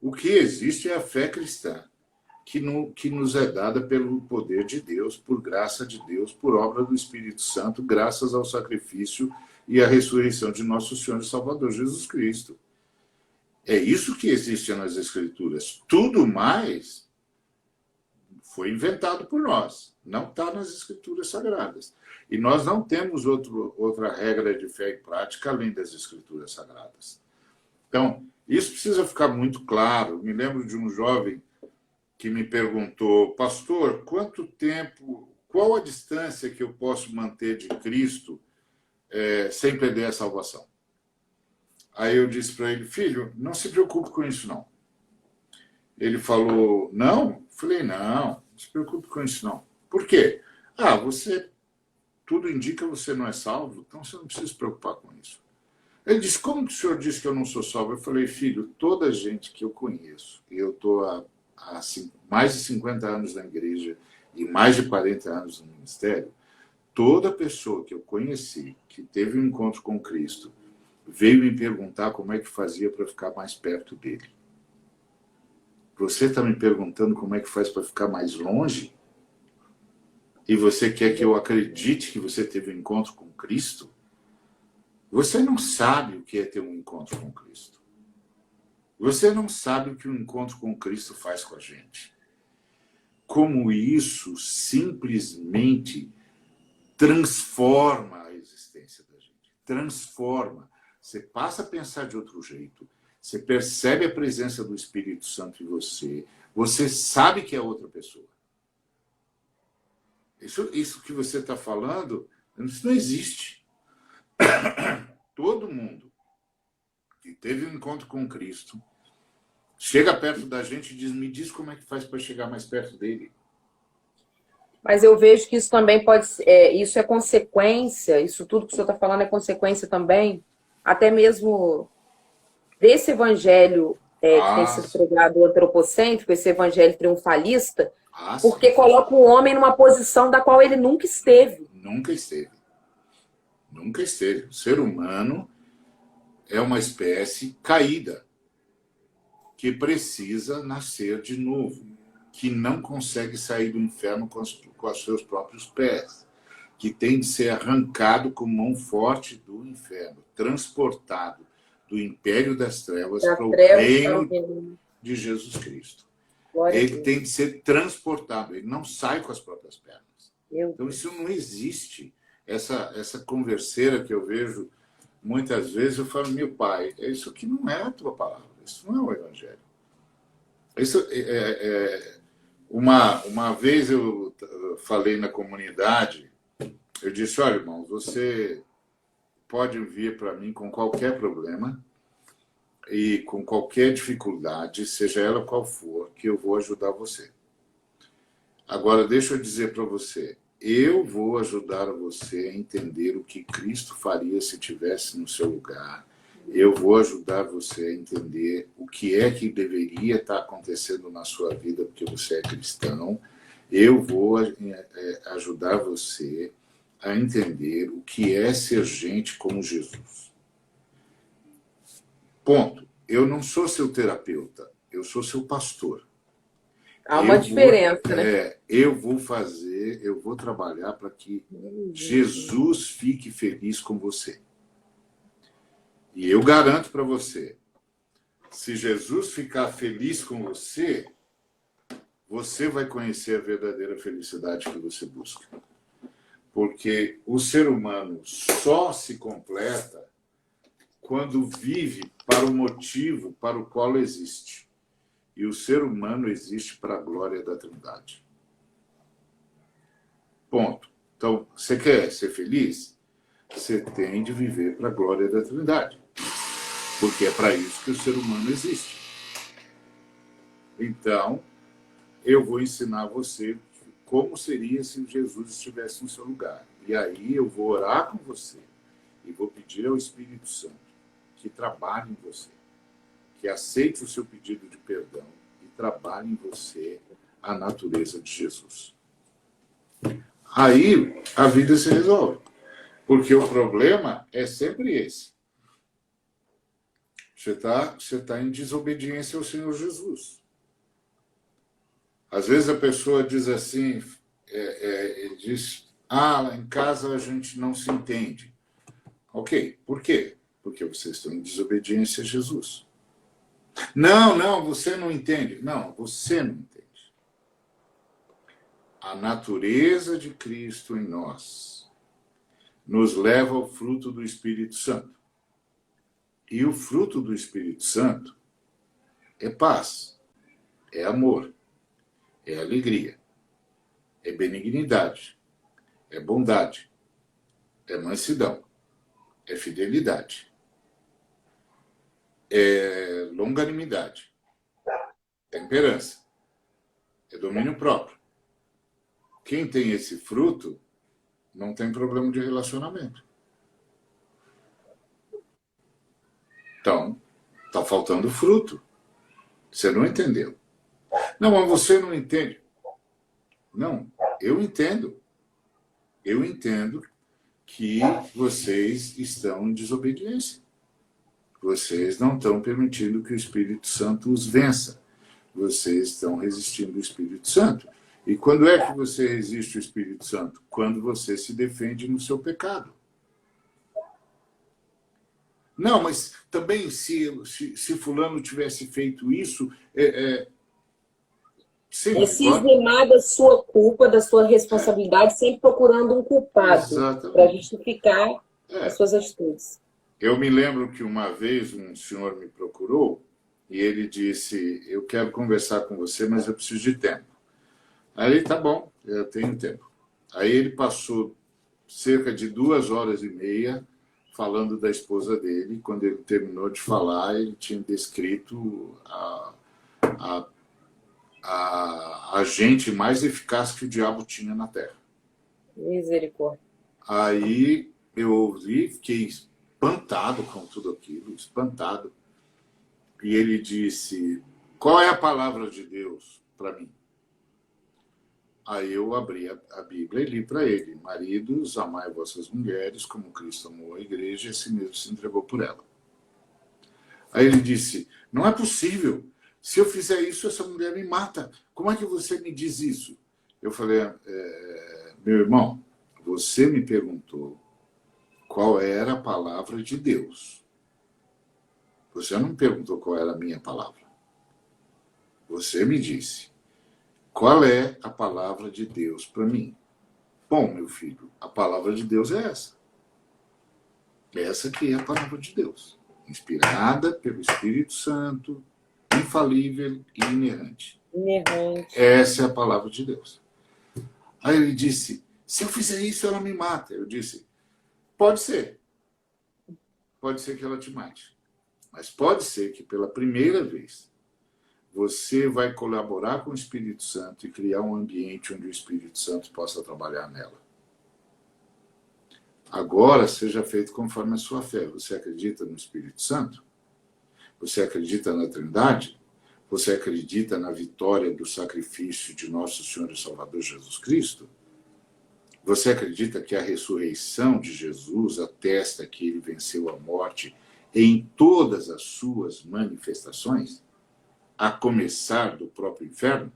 O que existe é a fé cristã, que nos é dada pelo poder de Deus, por graça de Deus, por obra do Espírito Santo, graças ao sacrifício e à ressurreição de nosso Senhor e Salvador Jesus Cristo. É isso que existe nas Escrituras. Tudo mais foi inventado por nós. Não está nas Escrituras Sagradas. E nós não temos outra regra de fé e prática além das Escrituras Sagradas. Então, isso precisa ficar muito claro. Me lembro de um jovem que me perguntou: pastor, quanto tempo, qual a distância que eu posso manter de Cristo sem perder a salvação? Aí eu disse para ele: filho, não se preocupe com isso, não. Ele falou: não? Falei: não se preocupe com isso, não. Por quê? Tudo indica que você não é salvo, então você não precisa se preocupar com isso. Ele disse: como que o senhor disse que eu não sou salvo? Eu falei: filho, toda a gente que eu conheço, e eu estou há mais de 50 anos na igreja e mais de 40 anos no ministério, toda pessoa que eu conheci, que teve um encontro com Cristo, veio me perguntar como é que fazia para ficar mais perto dele. Você está me perguntando como é que faz para ficar mais longe? E você quer que eu acredite que você teve um encontro com Cristo? Você não sabe o que é ter um encontro com Cristo. Você não sabe o que um encontro com Cristo faz com a gente. Como isso simplesmente transforma a existência da gente. Transforma. Você passa a pensar de outro jeito. Você percebe a presença do Espírito Santo em você. Você sabe que é outra pessoa. Isso que você está falando, isso não existe. Todo mundo que teve um encontro com Cristo chega perto da gente e diz: me diz como é que faz para chegar mais perto dele. Mas eu vejo que isso também pode ser, isso é consequência, isso tudo que o senhor está falando é consequência também, até mesmo desse evangelho que tem sido pregado antropocêntrico, esse evangelho triunfalista, porque sim. coloca o homem numa posição da qual ele nunca esteve. Nunca esteve. Nunca esteve. O ser humano é uma espécie caída, que precisa nascer de novo, que não consegue sair do inferno com os seus próprios pés, que tem de ser arrancado com mão forte do inferno, transportado do império das trevas para o reino de Jesus Cristo. Ele tem de ser transportado, ele não sai com as próprias pernas. Então isso não existe. Essa converseira que eu vejo muitas vezes, eu falo: meu pai, isso aqui não é a tua palavra, isso não é o evangelho. Isso uma vez eu falei na comunidade, eu disse: olha, irmãos, você pode vir para mim com qualquer problema e com qualquer dificuldade, seja ela qual for, que eu vou ajudar você. Agora, deixa eu dizer para você, eu vou ajudar você a entender o que Cristo faria se estivesse no seu lugar. Eu vou ajudar você a entender o que é que deveria estar acontecendo na sua vida porque você é cristão. Eu vou ajudar você a entender o que é ser gente como Jesus. Ponto. Eu não sou seu terapeuta, eu sou seu pastor. Há uma diferença, né? Eu vou trabalhar para que Jesus fique feliz com você. E eu garanto para você, se Jesus ficar feliz com você, você vai conhecer a verdadeira felicidade que você busca. Porque o ser humano só se completa quando vive para o motivo para o qual existe. E o ser humano existe para a glória da Trindade. Ponto. Então, você quer ser feliz? Você tem de viver para a glória da Trindade. Porque é para isso que o ser humano existe. Então, eu vou ensinar você como seria se Jesus estivesse no seu lugar. E aí eu vou orar com você e vou pedir ao Espírito Santo que trabalhe em você, que aceite o seu pedido de perdão e trabalhe em você a natureza de Jesus. Aí a vida se resolve. Porque o problema é sempre esse. Você tá em desobediência ao Senhor Jesus. Às vezes a pessoa diz assim, diz, lá em casa a gente não se entende. Ok, por quê? Porque vocês estão em desobediência a Jesus. Não, você não entende. Não, você não entende. A natureza de Cristo em nós nos leva ao fruto do Espírito Santo. E o fruto do Espírito Santo é paz, é amor, é alegria, é benignidade, é bondade, é mansidão, é fidelidade, é longanimidade, temperança, é domínio próprio. Quem tem esse fruto não tem problema de relacionamento. Então, está faltando fruto. Você não entendeu. Não, mas você não entende. Não, eu entendo. Eu entendo que vocês estão em desobediência. Vocês não estão permitindo que o Espírito Santo os vença. Vocês estão resistindo ao Espírito Santo. E quando é que você resiste ao Espírito Santo? Quando você se defende no seu pecado. Não, mas também se fulano tivesse feito isso... Sim, se esnemar da sua culpa, da sua responsabilidade, sempre procurando um culpado para justificar as suas atitudes. Eu me lembro que uma vez um senhor me procurou e ele disse, eu quero conversar com você, mas eu preciso de tempo. Aí ele, tá bom, eu tenho tempo. Aí ele passou cerca de 2h30 falando da esposa dele. Quando ele terminou de falar, ele tinha descrito a agente mais eficaz que o diabo tinha na Terra. Misericórdia. Aí eu ouvi, fiquei espantado com tudo aquilo, espantado. E ele disse, qual é a palavra de Deus para mim? Aí eu abri a Bíblia e li para ele, maridos, amai vossas mulheres, como Cristo amou a igreja e assim mesmo se entregou por ela. Aí ele disse, não é possível. Se eu fizer isso, essa mulher me mata. Como é que você me diz isso? Eu falei, meu irmão, você me perguntou qual era a palavra de Deus. Você não me perguntou qual era a minha palavra. Você me disse, qual é a palavra de Deus para mim? Bom, meu filho, a palavra de Deus é essa. Essa que é a palavra de Deus. Inspirada pelo Espírito Santo, infalível e inerrante. Essa é a palavra de Deus. Aí ele disse, se eu fizer isso, ela me mata. Eu disse, pode ser. Pode ser que ela te mate. Mas pode ser que pela primeira vez você vai colaborar com o Espírito Santo e criar um ambiente onde o Espírito Santo possa trabalhar nela. Agora seja feito conforme a sua fé. Você acredita no Espírito Santo? Você acredita na Trindade? Você acredita na vitória do sacrifício de nosso Senhor e Salvador Jesus Cristo? Você acredita que a ressurreição de Jesus atesta que ele venceu a morte em todas as suas manifestações? A começar do próprio inferno?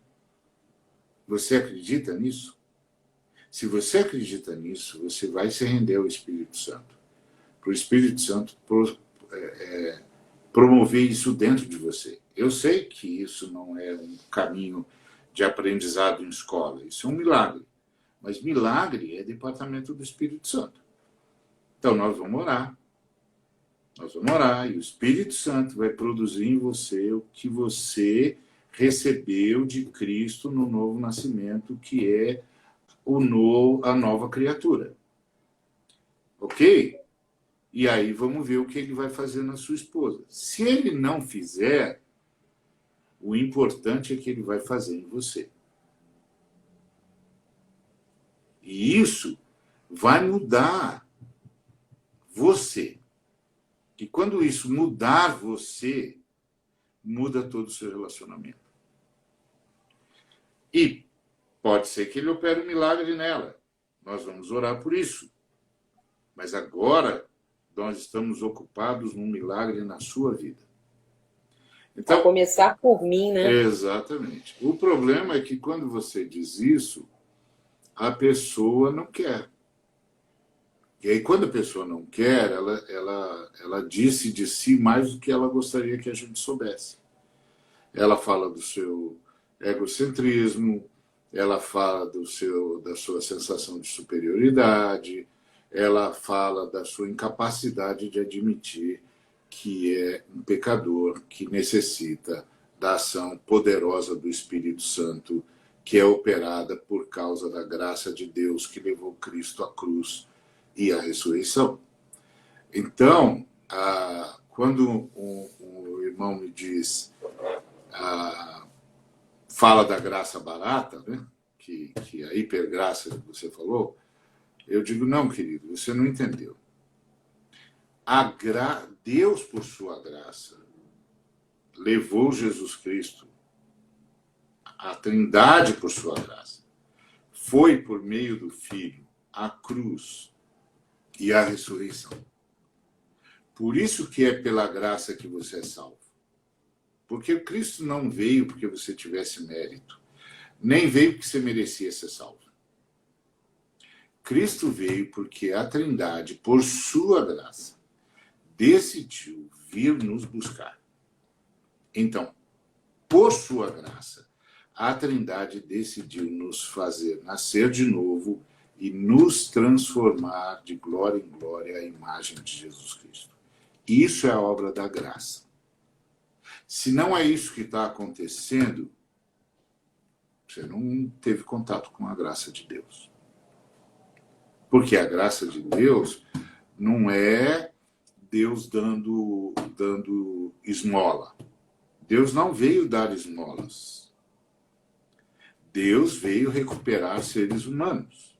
Você acredita nisso? Se você acredita nisso, você vai se render ao Espírito Santo. Para o Espírito Santo promover isso dentro de você. Eu sei que isso não é um caminho de aprendizado em escola. Isso é um milagre. Mas milagre é departamento do Espírito Santo. Então nós vamos orar. Nós vamos orar e o Espírito Santo vai produzir em você o que você recebeu de Cristo no novo nascimento, que é a nova criatura. Ok? E aí vamos ver o que ele vai fazer na sua esposa. Se ele não fizer, o importante é que ele vai fazer em você. E isso vai mudar você. E quando isso mudar você, muda todo o seu relacionamento. E pode ser que ele opere um milagre nela. Nós vamos orar por isso. Mas agora nós estamos ocupados num milagre na sua vida. Então, começar por mim, né? Exatamente. O problema é que quando você diz isso, a pessoa não quer. E aí, quando a pessoa não quer, ela disse de si mais do que ela gostaria que a gente soubesse. Ela fala do seu egocentrismo, ela fala da sua sensação de superioridade, ela fala da sua incapacidade de admitir que é um pecador que necessita da ação poderosa do Espírito Santo, que é operada por causa da graça de Deus que levou Cristo à cruz e à ressurreição. Então, quando o irmão me diz, fala da graça barata, né? que a hipergraça que você falou, eu digo, não, querido, você não entendeu. Deus, por sua graça, levou Jesus Cristo, a Trindade, por sua graça, foi por meio do Filho, a cruz e a ressurreição. Por isso que é pela graça que você é salvo. Porque Cristo não veio porque você tivesse mérito, nem veio porque você merecia ser salvo. Cristo veio porque a Trindade, por sua graça, decidiu vir nos buscar. Então, por sua graça, a Trindade decidiu nos fazer nascer de novo e nos transformar de glória em glória à imagem de Jesus Cristo. Isso é a obra da graça. Se não é isso que está acontecendo, você não teve contato com a graça de Deus. Porque a graça de Deus não é Deus dando esmola. Deus não veio dar esmolas. Deus veio recuperar seres humanos.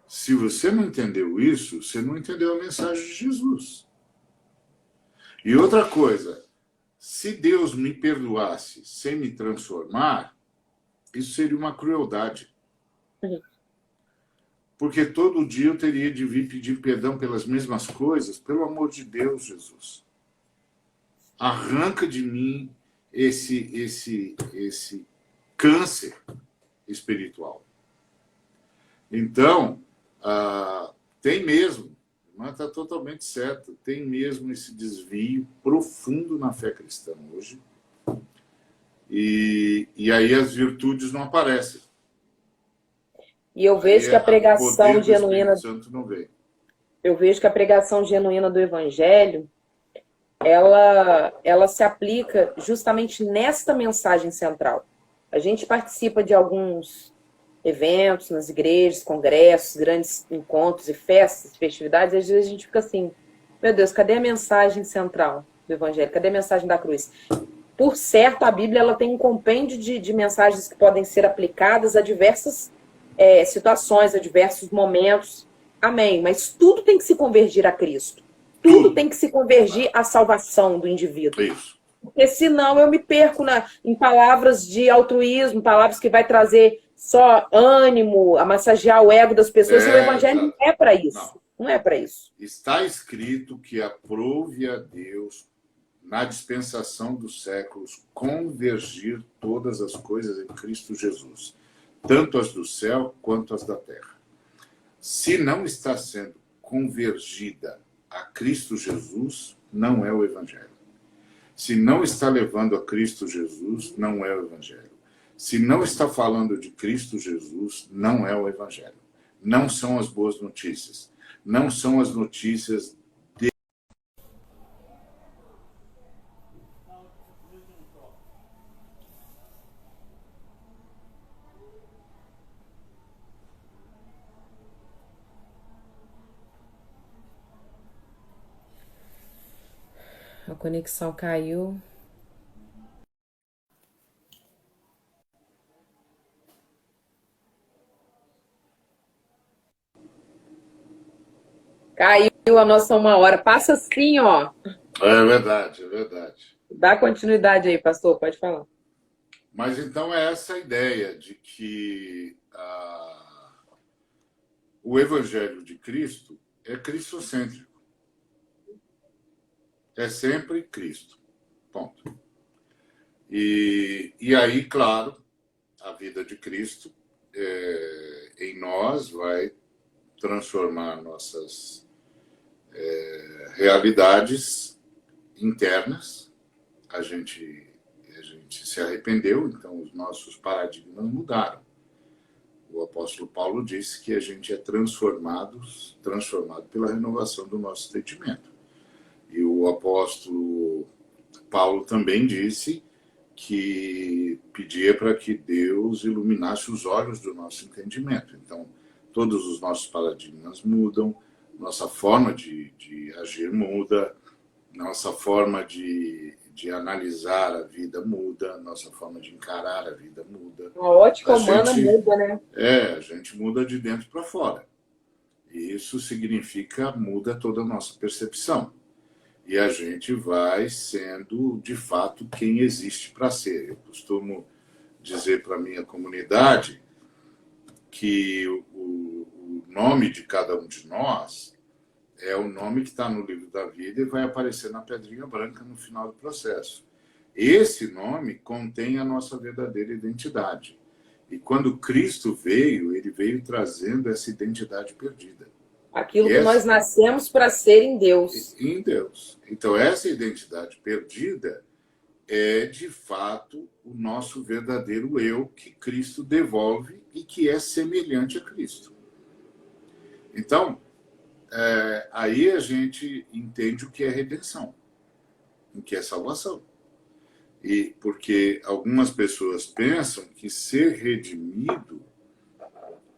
Se você não entendeu isso, você não entendeu a mensagem de Jesus. E outra coisa, se Deus me perdoasse sem me transformar, isso seria uma crueldade. Porque todo dia eu teria de vir pedir perdão pelas mesmas coisas. Pelo amor de Deus, Jesus. Arranca de mim esse câncer espiritual. Então, tem mesmo, a irmã está totalmente certa, tem mesmo esse desvio profundo na fé cristã hoje. E aí as virtudes não aparecem. E eu vejo que a pregação genuína. Não vem. Eu vejo que a pregação genuína do Evangelho, ela se aplica justamente nesta mensagem central. A gente participa de alguns eventos nas igrejas, congressos, grandes encontros e festas, festividades, e às vezes a gente fica assim, meu Deus, cadê a mensagem central do Evangelho? Cadê a mensagem da cruz? Por certo, a Bíblia ela tem um compêndio de mensagens que podem ser aplicadas a diversas situações, a diversos momentos. Amém. Mas tudo tem que se convergir a Cristo. Tudo tem que se convergir à salvação do indivíduo. Isso. Porque senão eu me perco em palavras de altruísmo, palavras que vai trazer só ânimo, a massagear o ego das pessoas. O Evangelho não é para isso. Não é para isso. Está escrito que aprove a Deus, na dispensação dos séculos, convergir todas as coisas em Cristo Jesus, tanto as do céu quanto as da terra. Se não está sendo convergida a Cristo Jesus, não é o Evangelho. Se não está levando a Cristo Jesus, não é o Evangelho. Se não está falando de Cristo Jesus, não é o Evangelho. Não são as boas notícias. Não são as notícias. A conexão caiu. Caiu a nossa 1 hora. Passa assim, ó. É verdade, é verdade. Dá continuidade aí, pastor, pode falar. Mas então é essa a ideia de que o Evangelho de Cristo é cristocêntrico. É sempre Cristo. Ponto. E aí, claro, a vida de Cristo em nós vai transformar nossas realidades internas. A gente se arrependeu, então os nossos paradigmas mudaram. O apóstolo Paulo disse que a gente é transformado pela renovação do nosso entendimento. E o apóstolo Paulo também disse que pedia para que Deus iluminasse os olhos do nosso entendimento. Então, todos os nossos paradigmas mudam, nossa forma de agir muda, nossa forma de analisar a vida muda, nossa forma de encarar a vida muda. A ótica humana muda, né? A gente muda de dentro para fora. E isso significa muda toda a nossa percepção. E a gente vai sendo, de fato, quem existe para ser. Eu costumo dizer para a minha comunidade que o nome de cada um de nós é o nome que está no livro da vida e vai aparecer na pedrinha branca no final do processo. Esse nome contém a nossa verdadeira identidade. E quando Cristo veio, ele veio trazendo essa identidade perdida. Aquilo que nós nascemos para ser em Deus. Em Deus. Então, essa identidade perdida é, de fato, o nosso verdadeiro eu que Cristo devolve e que é semelhante a Cristo. Então, aí a gente entende o que é redenção, o que é salvação. E porque algumas pessoas pensam que ser redimido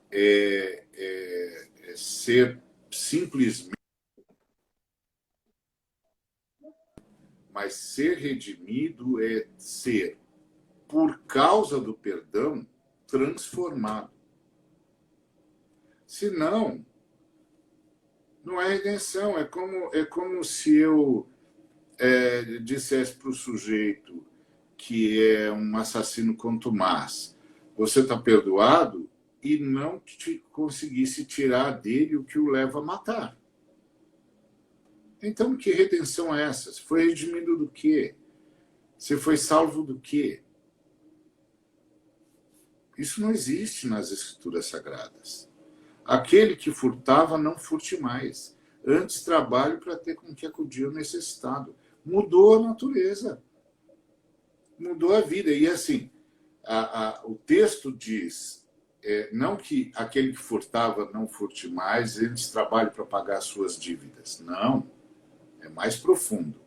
é ser simplesmente, mas ser redimido é ser, por causa do perdão, transformado. Senão, não é redenção, é como se eu dissesse para o sujeito que é um assassino contumaz, você está perdoado, e não conseguisse tirar dele o que o leva a matar. Então, que redenção é essa? Você foi redimido do quê? Você foi salvo do quê? Isso não existe nas Escrituras Sagradas. Aquele que furtava, não furte mais. Antes trabalhe para ter com que acudir o necessitado. Mudou a natureza. Mudou a vida. E assim, o texto diz, não que aquele que furtava não furte mais, antes trabalhe para pagar as suas dívidas. Não. É mais profundo.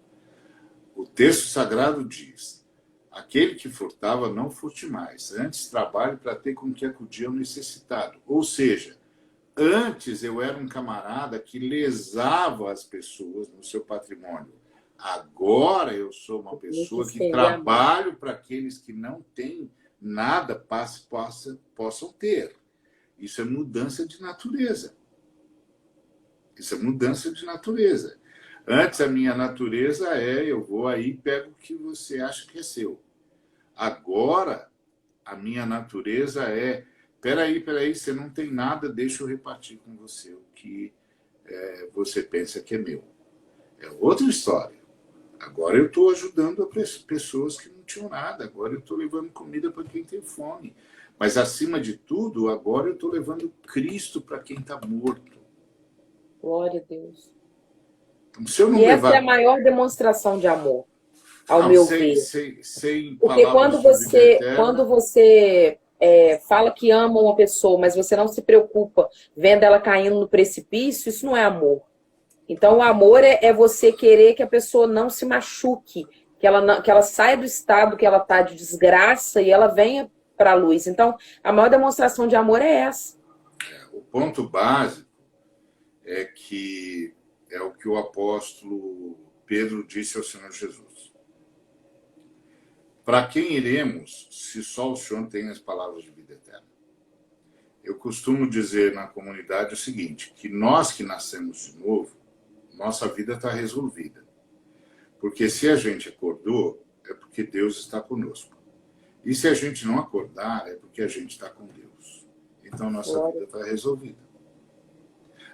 O texto sagrado diz, aquele que furtava não furte mais, antes trabalhe para ter com que acudir ao necessitado. Ou seja, antes eu era um camarada que lesava as pessoas no seu patrimônio. Agora eu sou uma pessoa que trabalho para aqueles que não têm nada possam ter. Isso é mudança de natureza. Isso é mudança de natureza. Antes a minha natureza eu vou aí e pego o que você acha que é seu. Agora a minha natureza peraí, você não tem nada, deixa eu repartir com você o que você pensa que é meu. É outra história. Agora eu estou ajudando pessoas que não tinham nada. Agora eu estou levando comida para quem tem fome. Mas, acima de tudo, agora eu estou levando Cristo para quem está morto. Glória a Deus. Então, se eu não essa é a maior demonstração de amor. ao Não, meu ver. sem Porque palavras de vida eterna. quando você fala que ama uma pessoa, mas você não se preocupa vendo ela caindo no precipício, isso não é amor. Então, o amor é você querer que a pessoa não se machuque, que ela saia do estado que ela está de desgraça e ela venha para a luz. Então, a maior demonstração de amor é essa. O ponto básico é que é o que o apóstolo Pedro disse ao Senhor Jesus. Para quem iremos, se só o Senhor tem as palavras de vida eterna? Eu costumo dizer na comunidade o seguinte, que nós que nascemos de novo, nossa vida está resolvida. Porque se a gente acordou, é porque Deus está conosco. E se a gente não acordar, é porque a gente está com Deus. Então nossa vida está resolvida.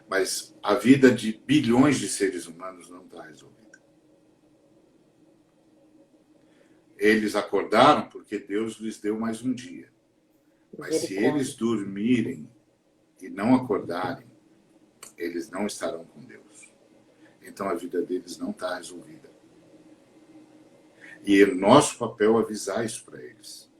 Mas a vida de bilhões de seres humanos não está resolvida. Eles acordaram porque Deus lhes deu mais um dia. Mas se eles dormirem e não acordarem, eles não estarão com Deus. Então a vida deles não está resolvida. E é nosso papel avisar isso para eles.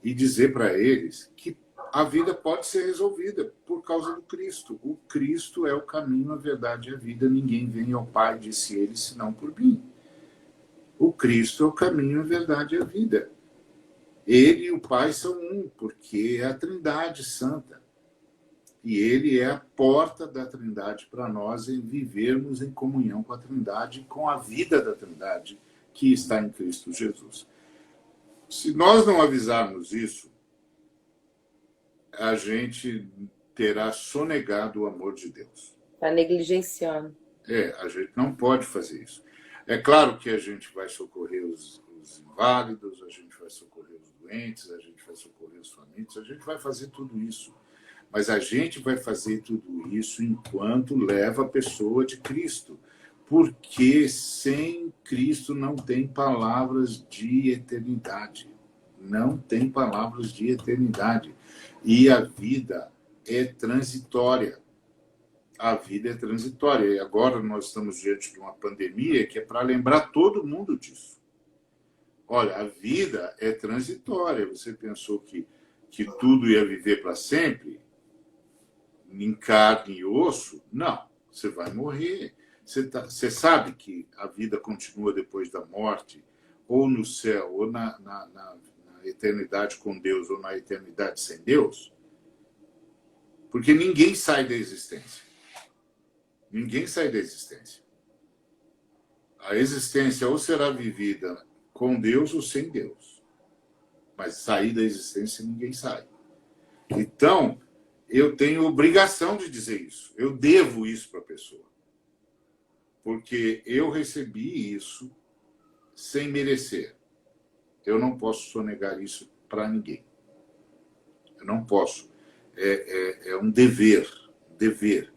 E dizer para eles que a vida pode ser resolvida por causa do Cristo. O Cristo é o caminho, a verdade e a vida. Ninguém vem ao Pai, disse ele, senão por mim. O Cristo é o caminho, a verdade e a vida. Ele e o Pai são um, porque é a Trindade Santa. E ele é a porta da Trindade para nós em vivermos em comunhão com a Trindade e com a vida da Trindade que está em Cristo Jesus. Se nós não avisarmos isso, a gente terá sonegado o amor de Deus. Está negligenciando. A gente não pode fazer isso. É claro que a gente vai socorrer os inválidos, a gente vai socorrer os doentes, a gente vai socorrer os famintos, a gente vai fazer tudo isso. Mas a gente vai fazer tudo isso enquanto leva a pessoa de Cristo. Porque sem Cristo não tem palavras de eternidade. Não tem palavras de eternidade. E a vida é transitória. A vida é transitória. E agora nós estamos diante de uma pandemia que é para lembrar todo mundo disso. Olha, a vida é transitória. Você pensou que tudo ia viver para sempre? Em carne e osso? Não. Você vai morrer. Você sabe que a vida continua depois da morte, ou no céu, ou na eternidade com Deus, ou na eternidade sem Deus? Porque ninguém sai da existência. Ninguém sai da existência. A existência ou será vivida com Deus ou sem Deus. Mas sair da existência ninguém sai. Então, eu tenho obrigação de dizer isso. Eu devo isso para a pessoa. Porque eu recebi isso sem merecer. Eu não posso sonegar isso para ninguém. Eu não posso. É um dever. Dever.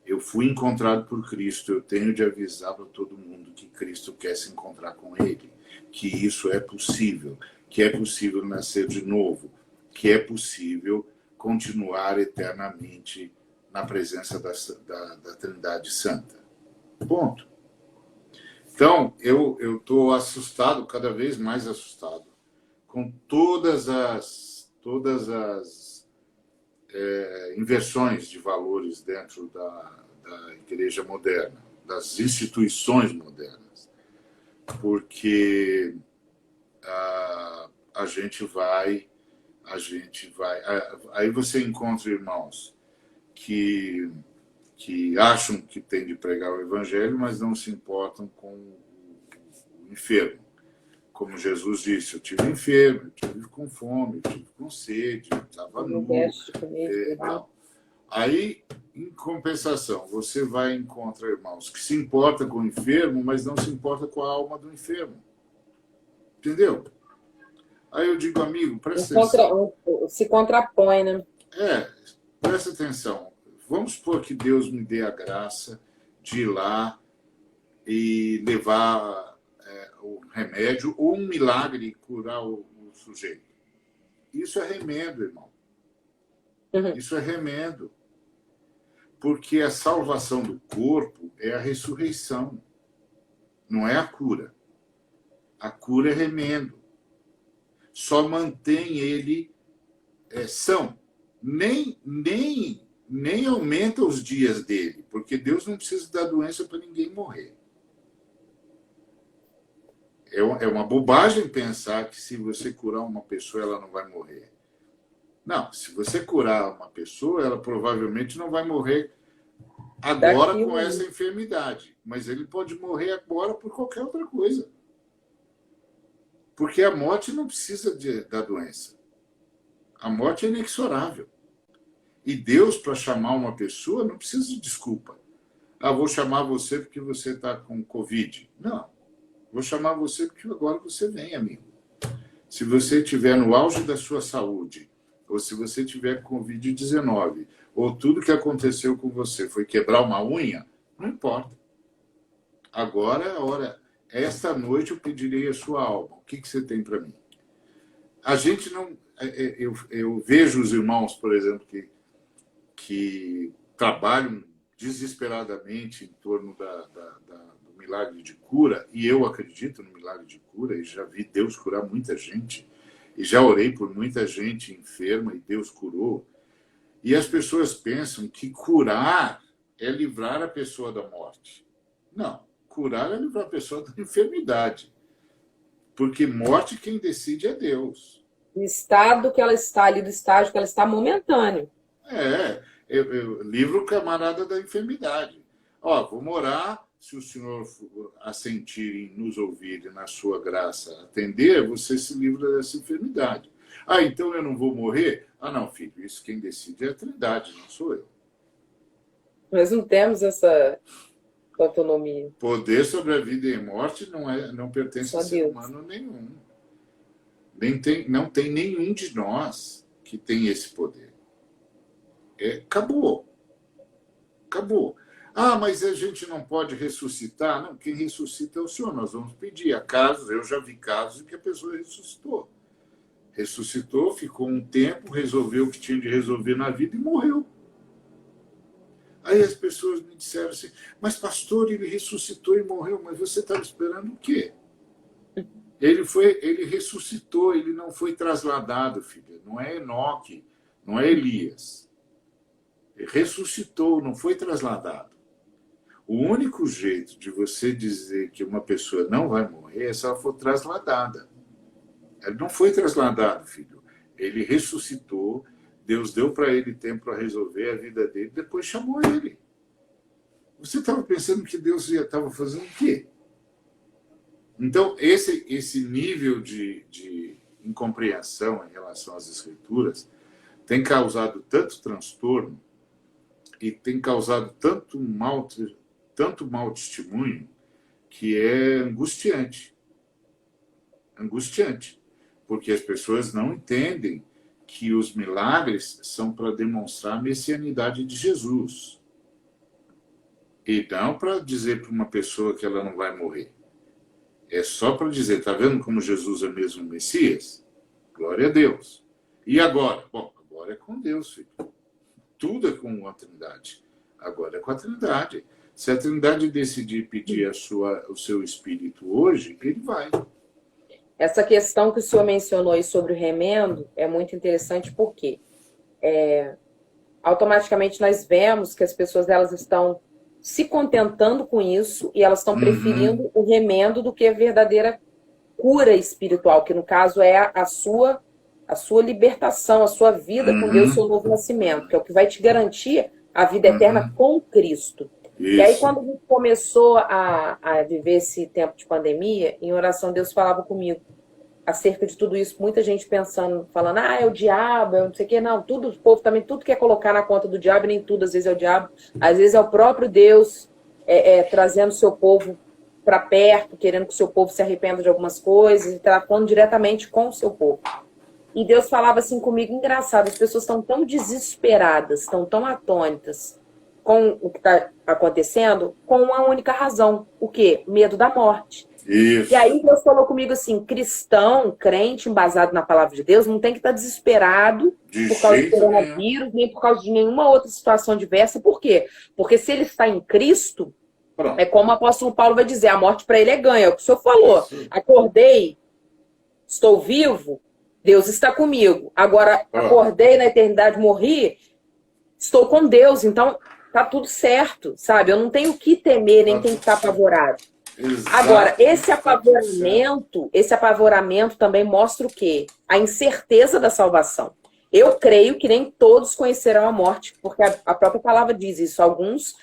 Eu fui encontrado por Cristo. Eu tenho de avisar para todo mundo que Cristo quer se encontrar com Ele. Que isso é possível. Que é possível nascer de novo. Que é possível continuar eternamente na presença da Trindade Santa. Ponto. Então, eu estou assustado, cada vez mais assustado, com todas as inversões de valores dentro da igreja moderna, das instituições modernas. Porque a gente vai... Aí você encontra irmãos que acham que tem de pregar o evangelho, mas não se importam com o enfermo. Como Jesus disse, eu tive enfermo, eu tive com fome, eu tive com sede, eu estava nu. Aí, em compensação, você vai encontrar irmãos que se importam com o enfermo, mas não se importam com a alma do enfermo. Entendeu? Aí eu digo, amigo, presta atenção. Se contrapõe, né? Presta atenção. Vamos supor que Deus me dê a graça de ir lá e levar o remédio ou um milagre e curar o sujeito. Isso é remendo, irmão. Uhum. Isso é remendo. Porque a salvação do corpo é a ressurreição, não é a cura. A cura é remendo. Só mantém ele são. Nem aumenta os dias dele, porque Deus não precisa dar doença para ninguém morrer. É uma bobagem pensar que se você curar uma pessoa, ela não vai morrer. Não, se você curar uma pessoa, ela provavelmente não vai morrer agora com essa enfermidade. Mas ele pode morrer agora por qualquer outra coisa. Porque a morte não precisa da doença. A morte é inexorável. E Deus, para chamar uma pessoa, não precisa de desculpa. Ah, vou chamar você porque você está com Covid. Não. Vou chamar você porque agora você vem, amigo. Se você estiver no auge da sua saúde, ou se você tiver Covid-19, ou tudo que aconteceu com você foi quebrar uma unha, não importa. Agora é a hora. Esta noite eu pedirei a sua alma. O que você tem para mim? A gente não... Eu vejo os irmãos, por exemplo, que trabalham desesperadamente em torno do milagre de cura, e eu acredito no milagre de cura, e já vi Deus curar muita gente, e já orei por muita gente enferma, e Deus curou. E as pessoas pensam que curar é livrar a pessoa da morte. Não, curar é livrar a pessoa da enfermidade. Porque morte quem decide é Deus. O estado que ela está ali, do estágio que ela está momentâneo. Eu livro o camarada da enfermidade. Ó, vamos orar, se o Senhor assentir em nos ouvir e na sua graça atender, você se livra dessa enfermidade. Ah, então eu não vou morrer? Ah, não, filho, isso quem decide é a Trindade, não sou eu. Nós não temos essa autonomia. Poder sobre a vida e a morte não pertence a ser humano nenhum. Não tem nenhum de nós que tem esse poder. Acabou. Acabou. Ah, mas a gente não pode ressuscitar? Não, quem ressuscita é o Senhor. Nós vamos pedir. Há casos, eu já vi casos em que a pessoa ressuscitou. Ressuscitou, ficou um tempo, resolveu o que tinha de resolver na vida e morreu. Aí as pessoas me disseram assim, mas pastor, ele ressuscitou e morreu, mas você estava esperando o quê? Ele ressuscitou, ele não foi trasladado, filha. Não é Enoque, não é Elias. Ele ressuscitou, não foi trasladado. O único jeito de você dizer que uma pessoa não vai morrer é se ela for trasladada. Ele não foi trasladado, filho. Ele ressuscitou, Deus deu para ele tempo para resolver a vida dele, depois chamou ele. Você estava pensando que Deus estava fazendo o quê? Então, esse nível de incompreensão em relação às Escrituras tem causado tanto transtorno e tem causado tanto mau testemunho que é angustiante. Angustiante. Porque as pessoas não entendem que os milagres são para demonstrar a messianidade de Jesus. E não para dizer para uma pessoa que ela não vai morrer. É só para dizer, está vendo como Jesus é mesmo o Messias? Glória a Deus. E agora? Bom, agora é com Deus, filho. Tudo é com a Trindade. Agora é com a Trindade. Se a Trindade decidir pedir o seu Espírito hoje, ele vai. Essa questão que o senhor mencionou aí sobre o remendo é muito interessante porque automaticamente nós vemos que as pessoas elas estão se contentando com isso e elas estão preferindo o remendo do que a verdadeira cura espiritual, que no caso é a sua libertação, a sua vida com Deus, seu novo nascimento, que é o que vai te garantir a vida eterna com Cristo. Isso. E aí, quando a gente começou a viver esse tempo de pandemia, em oração, Deus falava comigo acerca de tudo isso. Muita gente pensando, falando, é o diabo, é não sei o quê. Não, o povo também, tudo quer colocar na conta do diabo, e nem tudo, às vezes é o diabo. Às vezes é o próprio Deus trazendo o seu povo para perto, querendo que o seu povo se arrependa de algumas coisas, e tratando diretamente com o seu povo. E Deus falava assim comigo, engraçado, as pessoas estão tão desesperadas, estão tão atônitas com o que está acontecendo, com uma única razão. O quê? Medo da morte. Isso. E aí Deus falou comigo assim, cristão, crente, embasado na palavra de Deus, não tem que estar desesperado por causa do coronavírus, nem por causa de nenhuma outra situação diversa. Por quê? Porque se ele está em Cristo, Pronto. É como o apóstolo Paulo vai dizer, a morte para ele é ganho. É o que o senhor falou. Acordei, estou vivo, Deus está comigo. Agora, acordei na eternidade, morri, estou com Deus. Então, tá tudo certo, sabe? Eu não tenho o que temer, nem tenho que estar apavorado. Agora, esse apavoramento também mostra o quê? A incerteza da salvação. Eu creio que nem todos conhecerão a morte, porque a própria palavra diz isso. Alguns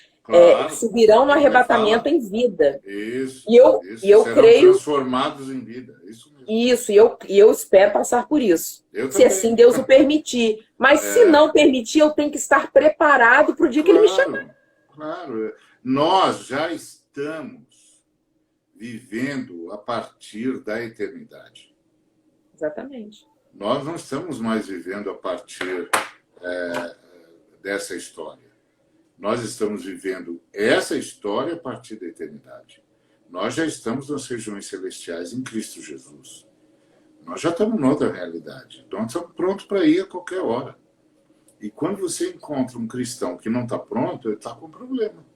subirão no arrebatamento em vida. Isso. E eu serão creio transformados em vida. Isso mesmo. Isso, e eu espero passar por isso. Se assim Deus o permitir. Mas se não permitir, eu tenho que estar preparado para o dia que ele me chamar. Claro. Nós já estamos vivendo a partir da eternidade. Exatamente. Nós não estamos mais vivendo a partir dessa história. Nós estamos vivendo essa história a partir da eternidade. Nós já estamos nas regiões celestiais em Cristo Jesus. Nós já estamos noutra realidade. Então, nós estamos prontos para ir a qualquer hora. E quando você encontra um cristão que não está pronto, ele está com problema.